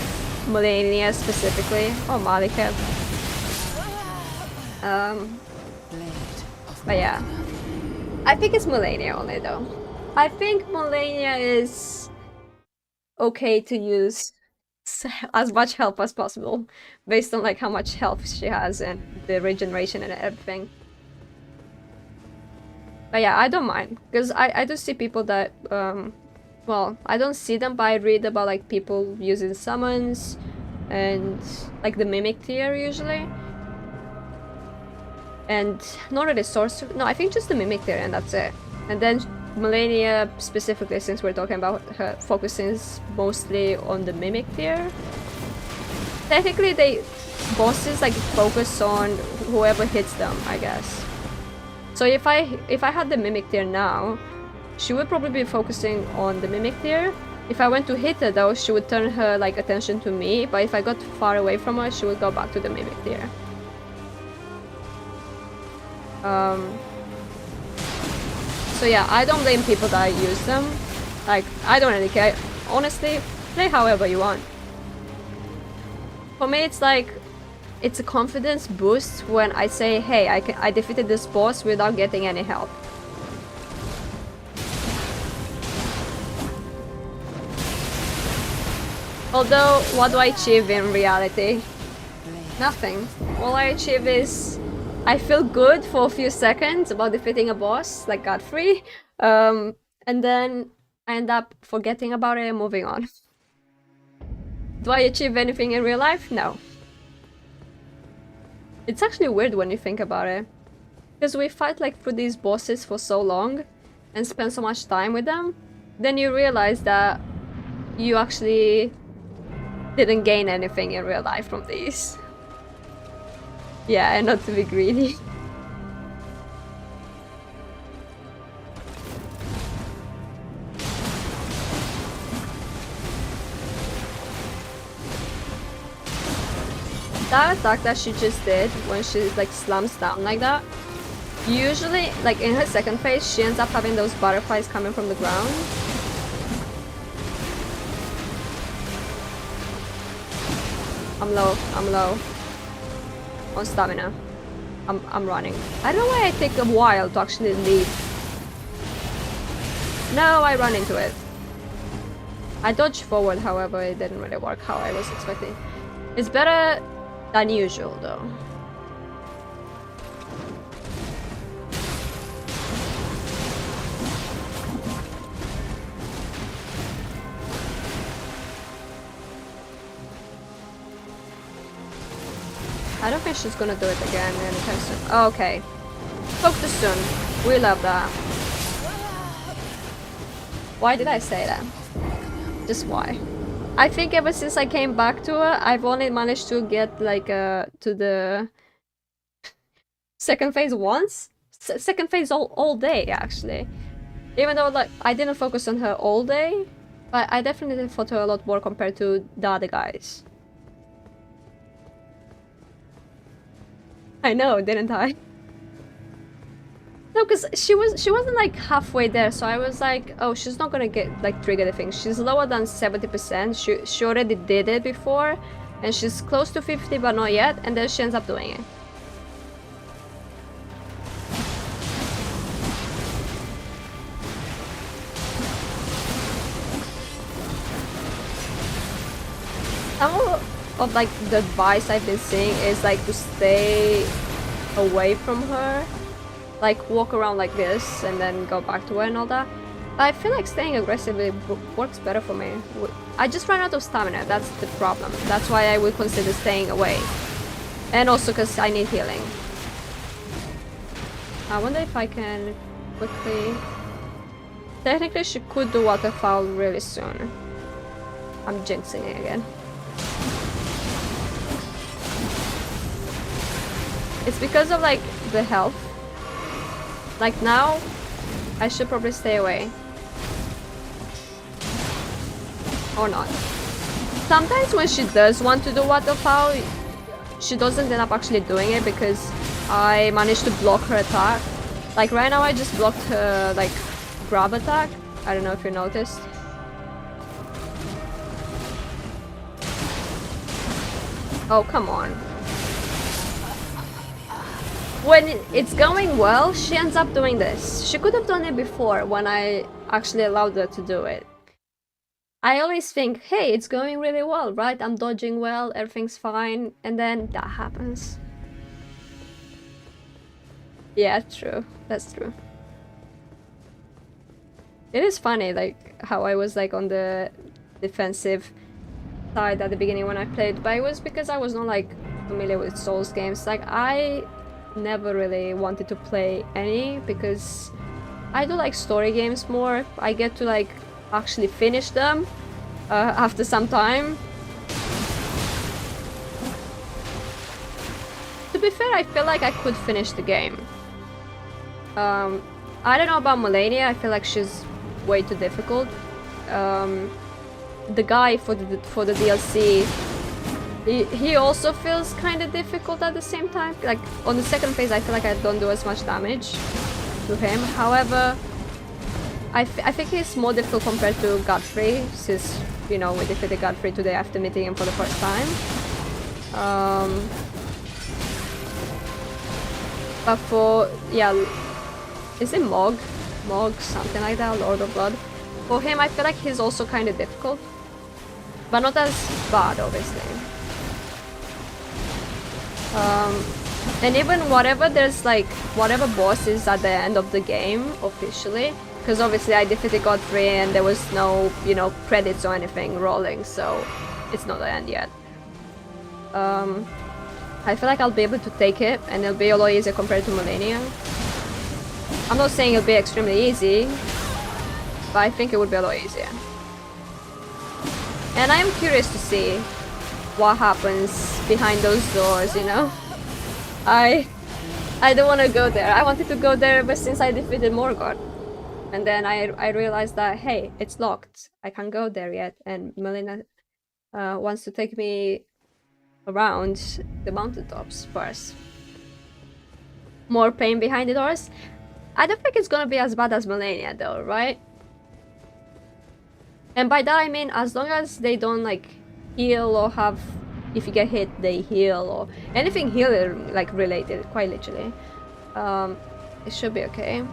Malenia specifically, or Malika. But yeah, I think it's Malenia only though. I think Malenia is okay to use as much health as possible, based on like how much health she has and the regeneration and everything. But yeah, I don't mind, because I do see people that, well, I don't see them, but I read about like people using summons and like the mimic tier usually. And not really sorcerer, no, I think just the mimic tier and that's it. And then Malenia specifically, since we're talking about her, focuses mostly on the mimic tier. Technically they bosses like focus on whoever hits them, I guess. So if I had the mimic tier now, she would probably be focusing on the mimic tier. If I went to hit her though, she would turn her like attention to me, but if I got far away from her, she would go back to the mimic tier. So yeah, I don't blame people that use them. Like, I don't really care. Honestly, play however you want. For me, it's like, it's a confidence boost when I say, hey, I defeated this boss without getting any help. Although, what do I achieve in reality? Nothing. All I achieve is I feel good for a few seconds about defeating a boss, like Godfrey, and then I end up forgetting about it and moving on. Do I achieve anything in real life? No. It's actually weird when you think about it. Because we fight like through these bosses for so long and spend so much time with them, then you realize that you actually didn't gain anything in real life from these. Yeah, and not to be greedy. That attack that she just did when she like slams down like that, usually like in her second phase she ends up having those butterflies coming from the ground. I'm low on stamina. I'm running. I don't know why I take a while to actually leave. No, I run into it. I dodged forward, however, it didn't really work how I was expecting. It's better than usual, though. I don't think she's gonna do it again anytime soon. Oh, okay. Focus soon. We love that. Why did I say that? Just why? I think ever since I came back to her, I've only managed to get like to the second phase once. Second phase all day actually. Even though like I didn't focus on her all day, but I definitely fought her a lot more compared to the other guys. I know, didn't I? No, because she wasn't like halfway there, so I was like, oh, she's not gonna get like trigger the thing. She's lower than 70%. She already did it before, and she's close to 50, but not yet. And then she ends up doing it. Some of like the advice I've been seeing is like to stay away from her. Like walk around like this and then go back to her and all that. But I feel like staying aggressively works better for me. I just ran out of stamina, that's the problem. That's why I would consider staying away. And also because I need healing. I wonder if I can quickly... Technically she could do waterfowl really soon. I'm jinxing it again. It's because of like the health. Like now, I should probably stay away. Or not. Sometimes when she does want to do waterfowl, she doesn't end up actually doing it because I managed to block her attack. Like right now I just blocked her like grab attack. I don't know if you noticed. Oh, come on. When it's going well, she ends up doing this. She could have done it before when I actually allowed her to do it. I always think, hey, it's going really well, right? I'm dodging well, everything's fine, and then that happens. Yeah, true. That's true. It is funny, like, how I was, like, on the defensive side at the beginning when I played, but it was because I was not, like, familiar with Souls games. Like, I never really wanted to play any because I do like story games more. I get to like actually finish them after some time. To be fair, I feel like I could finish the game. I don't know about Malenia, I feel like she's way too difficult. The guy for the DLC, he also feels kind of difficult at the same time. Like, on the second phase, I feel like I don't do as much damage to him. However, I think he's more difficult compared to Godfrey, since, you know, we defeated Godfrey today after meeting him for the first time. But for, yeah, is it Mog? Mog, something like that, Lord of Blood. For him, I feel like he's also kind of difficult. but not as bad, obviously. And even there's like whatever bosses at the end of the game officially, because obviously I defeated God 3 and there was no, you know, credits or anything rolling, so it's not the end yet. I feel like I'll be able to take it and it'll be a lot easier compared to Malenia. I'm not saying it'll be extremely easy, but I think it would be a lot easier. And I am curious to see what happens behind those doors, you know? I don't want to go there. I wanted to go there ever since I defeated Morgoth. And then I realized that, hey, it's locked. I can't go there yet. And Malenia wants to take me around the mountaintops first. More pain behind the doors. I don't think it's gonna be as bad as Malenia though, right? And by that I mean as long as they don't like heal or have, if you get hit they heal or anything healer like related, quite literally, it should be okay.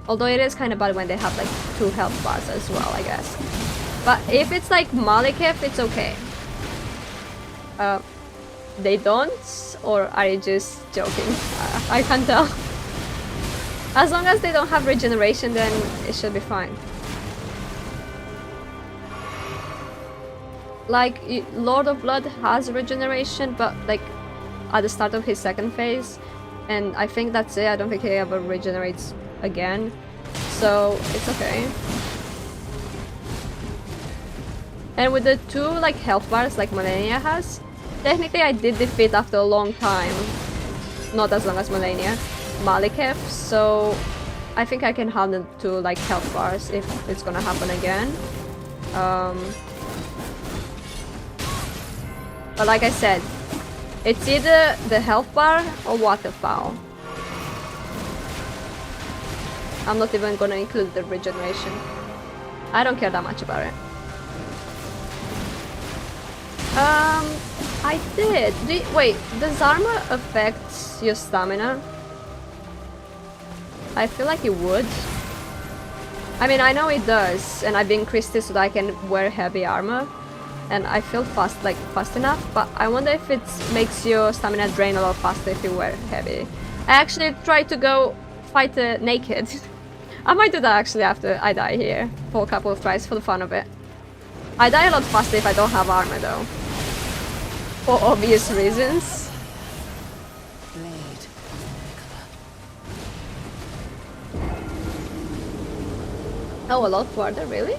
Although it is kind of bad when they have like 2 health bars as well, I guess. But if it's like Malekith, it's okay. They don't? Or are you just joking? I can't tell. As long as they don't have regeneration, then it should be fine. Like, Lord of Blood has regeneration, but like at the start of his 2nd phase. And I think that's it. I don't think he ever regenerates again. So it's okay. And with the 2 like health bars like Malenia has, technically I did defeat after a long time. Not as long as Malenia. Malekith, so I think I can handle 2 like health bars if it's gonna happen again. But like I said, it's either the health bar or waterfowl. I'm not even gonna include the regeneration. I don't care that much about it. I did. Wait, does armor affect your stamina? I feel like it would. I mean, I know it does, and I've increased it so that I can wear heavy armor. And I feel fast enough, but I wonder if it makes your stamina drain a lot faster if you wear heavy. I actually tried to go fight naked. I might do that actually after I die here, for a couple of tries for the fun of it. I die a lot faster if I don't have armor though. For obvious reasons. Oh, a lot farther, really?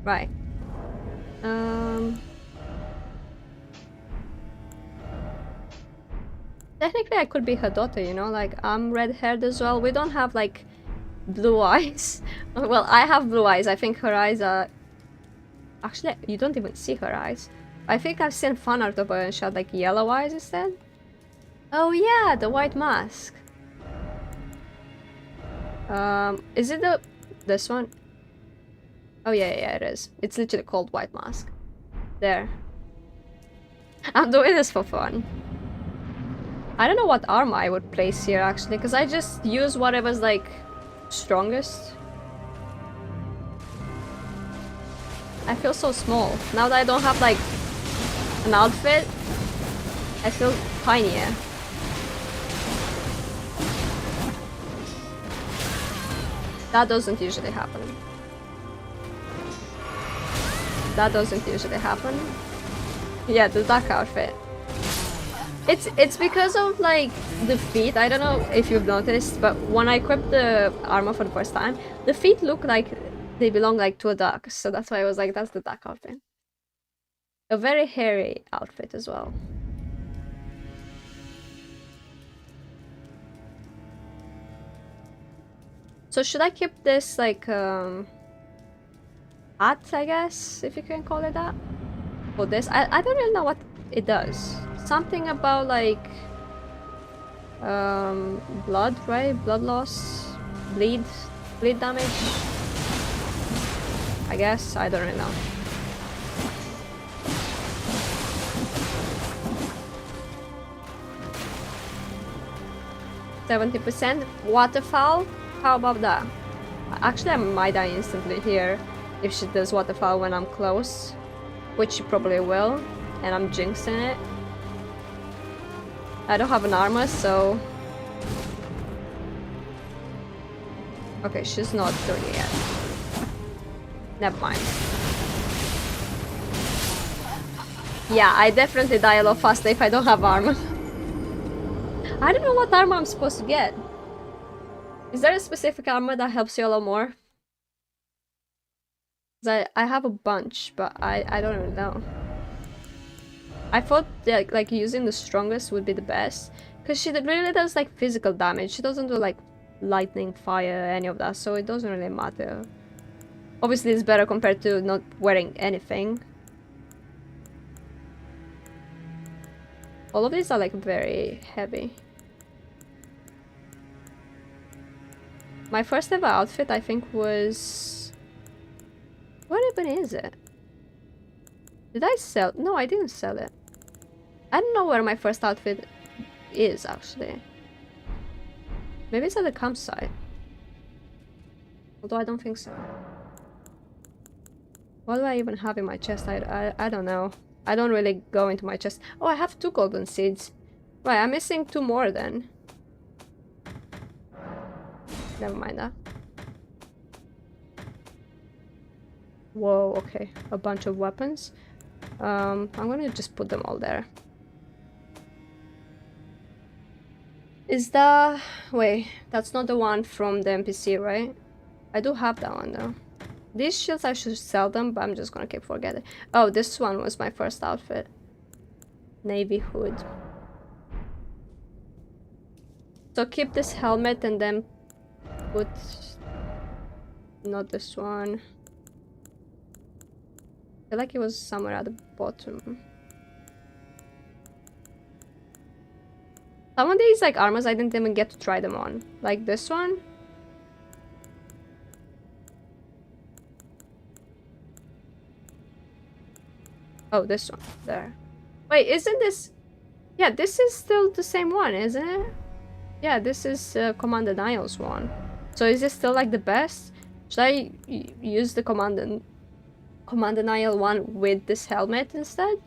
Right. Technically I could be her daughter, you know, like I'm red-haired as well. We don't have like blue eyes. Well, I have blue eyes. I think her eyes are... Actually, you don't even see her eyes. I think I've seen fan art of her and she had like yellow eyes instead. Oh yeah, the white mask. Is it this one? Oh yeah, it is. It's literally called White Mask. There. I'm doing this for fun. I don't know what armor I would place here actually, because I just use whatever's like strongest. I feel so small. Now that I don't have like an outfit, I feel tinier. That doesn't usually happen. That doesn't usually happen. Yeah, the duck outfit. It's because of like the feet. I don't know if you've noticed, but when I equipped the armor for the first time, the feet look like they belong like to a duck. So that's why I was like, that's the duck outfit. A very hairy outfit as well. So should I keep this like hat, I guess, if you can call it that? For this, I don't really know what it does. Something about like blood, right? Blood loss, bleed damage. I guess, I don't really know. 70% waterfall. How about that? Actually, I might die instantly here if she does waterfall when I'm close, which she probably will, and I'm jinxing it. I don't have an armor, so... Okay, she's not doing it yet. Never mind. Yeah, I definitely die a lot faster if I don't have armor. I don't know what armor I'm supposed to get. Is there a specific armor that helps you a lot more? Because I have a bunch, but I don't really know. I thought that, like using the strongest would be the best. Because she really does like physical damage. She doesn't do like lightning, fire, any of that. So it doesn't really matter. Obviously it's better compared to not wearing anything. All of these are like very heavy. My first ever outfit I think was... What even is it? Did I sell? No, I didn't sell it. I don't know where my first outfit is actually. Maybe it's at the campsite. Although I don't think so. What do I even have in my chest? I don't know. I don't really go into my chest. Oh, I have 2 golden seeds. Right, I'm missing 2 more then. Never mind that. Whoa, okay. A bunch of weapons. I'm gonna just put them all there. Is that... Wait, that's not the one from the NPC, right? I do have that one though. These shields I should sell them, but I'm just gonna keep forgetting. Oh, this one was my first outfit. Navy hood. So keep this helmet and then put... Not this one. I feel like it was somewhere at the bottom. Some of these like armors I didn't even get to try them on. Like this one. Oh, this one. There. Wait, isn't this... Yeah, this is still the same one, isn't it? Yeah, this is Commander Niall's one. So is this still like the best? Should I use the Commander Niall one with this helmet instead?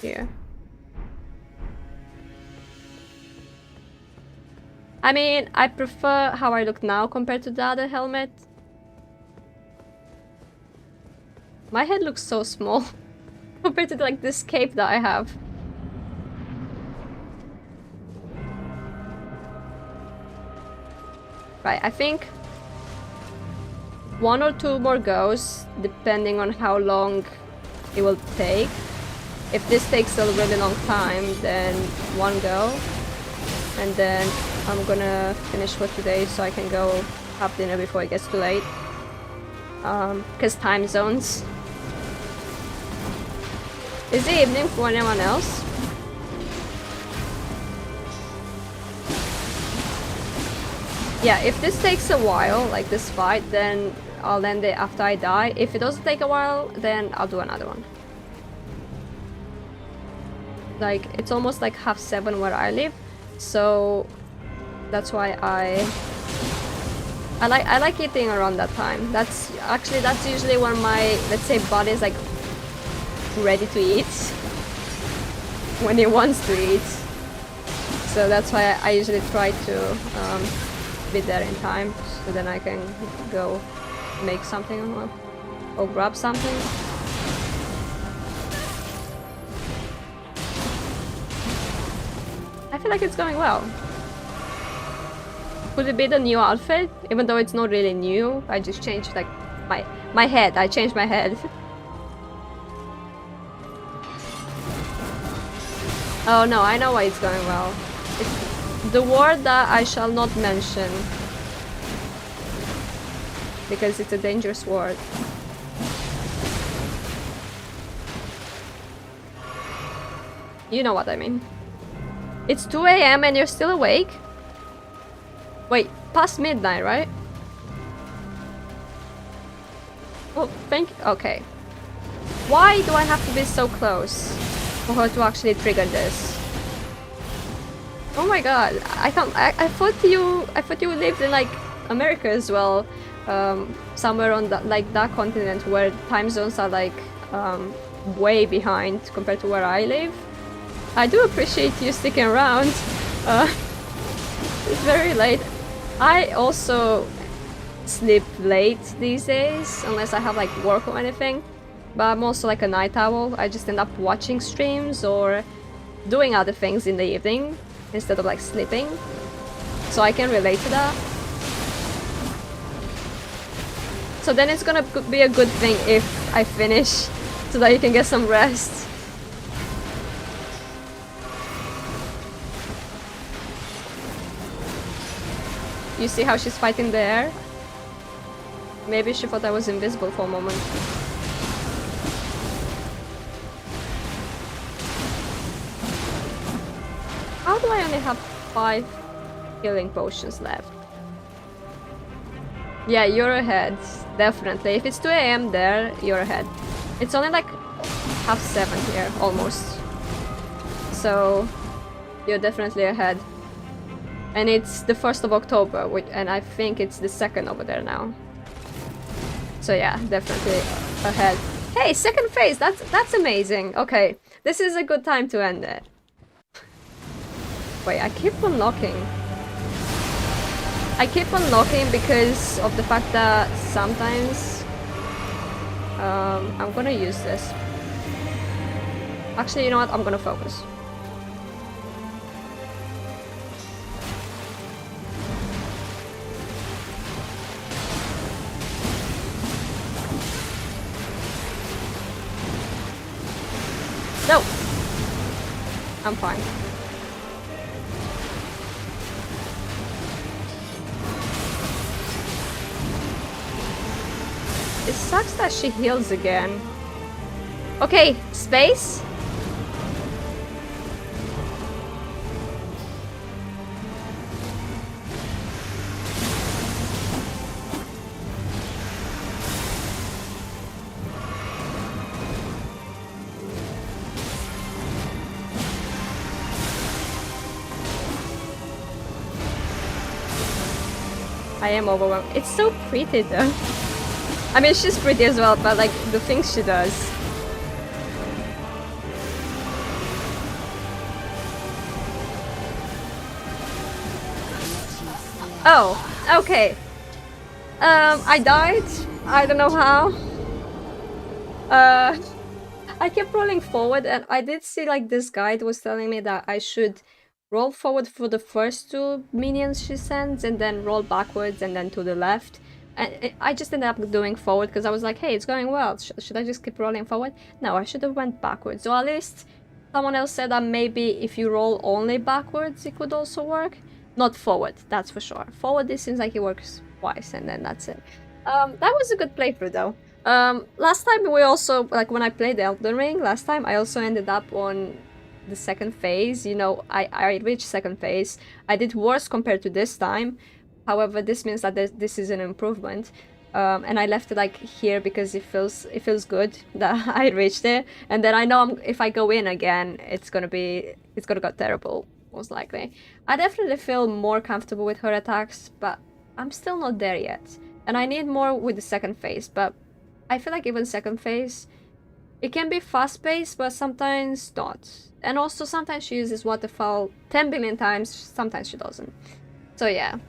Here. I mean, I prefer how I look now compared to the other helmet. My head looks so small compared to like this cape that I have. Right, I think 1 or 2 more goes, depending on how long it will take. If this takes a really long time, then 1 go. And then I'm gonna finish for today so I can go have dinner before it gets too late. Because time zones. Is it evening for anyone else? Yeah, if this takes a while, like this fight, then I'll end it after I die. If it doesn't take a while, then I'll do another one. Like, it's almost like 7:30 where I live, so that's why I like eating around that time. That's usually when my, let's say, body is like ready to eat, when it wants to eat. So that's why I usually try to be there in time, so then I can go make something or grab something. I feel like it's going well. Could it be the new outfit? Even though it's not really new, I just changed like my head. I changed my head. Oh no, I know why it's going well. It's the word that I shall not mention, because it's a dangerous word. You know what I mean. It's 2 AM and you're still awake? Wait, past midnight, right? Oh, thank you. Okay. Why do I have to be so close for her to actually trigger this? Oh my god, I can't. I thought you lived in like America as well, somewhere on that like that continent where time zones are like way behind compared to where I live. I do appreciate you sticking around. It's very late. I also sleep late these days unless I have like work or anything. But I'm also like a night owl. I just end up watching streams or doing other things in the evening instead of like sleeping. So I can relate to that. So then it's gonna be a good thing if I finish so that you can get some rest. You see how she's fighting the air? Maybe she thought I was invisible for a moment. How do I only have 5 healing potions left? Yeah, you're ahead. Definitely. If it's 2 AM there, you're ahead. It's only like 7:30 here, almost. So, you're definitely ahead. And it's the 1st of October, and I think it's the 2nd over there now. So yeah, definitely ahead. Hey, 2nd phase! That's amazing! Okay, this is a good time to end it. Wait, I keep unlocking. I keep unlocking because of the fact that sometimes... I'm gonna use this. Actually, you know what? I'm gonna focus. No! I'm fine. It sucks that she heals again. Okay, space. I am overwhelmed. It's so pretty though. I mean, she's pretty as well, but like the things she does. Oh, okay. I died. I don't know how. I kept rolling forward, and I did see like this guide was telling me that I should roll forward for the first 2 minions she sends, and then roll backwards, and then to the left. And I just ended up doing forward because I was like, hey, it's going well. Should I just keep rolling forward? No, I should have went backwards. So at least someone else said that maybe if you roll only backwards, it could also work. Not forward, that's for sure. Forward, it seems like it works twice, and then that's it. That was a good playthrough, though. Last time we also, like when I played Elden Ring, last time I also ended up on the 2nd phase. You know, I reached 2nd phase. I did worse compared to this time. However, this means that this is an improvement, and I left it like here because it feels good that I reached it. And then I know if I go in again, it's gonna go terrible, most likely. I definitely feel more comfortable with her attacks, but I'm still not there yet. And I need more with the 2nd phase. But I feel like even 2nd phase, it can be fast-paced, but sometimes not. And also sometimes she uses waterfall 10 billion times, sometimes she doesn't. So yeah.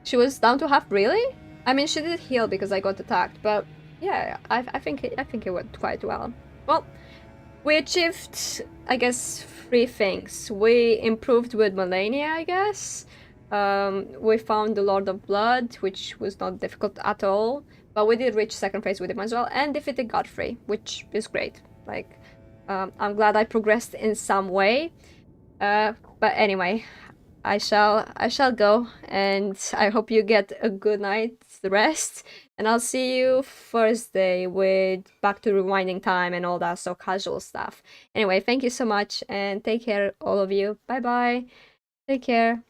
She was down to half, really? I mean, she did heal because I got attacked, but yeah, I think it went quite well. Well, we achieved, I guess, 3 things. We improved with Malenia, I guess. We found the Lord of Blood, which was not difficult at all, but we did reach 2nd phase with him as well, and defeated Godfrey, which is great. Like, I'm glad I progressed in some way. But anyway, I shall go, and I hope you get a good night's rest, and I'll see you Thursday with back to rewinding time and all that so casual stuff. Anyway, thank you so much, and take care, all of you. Bye bye. Take care.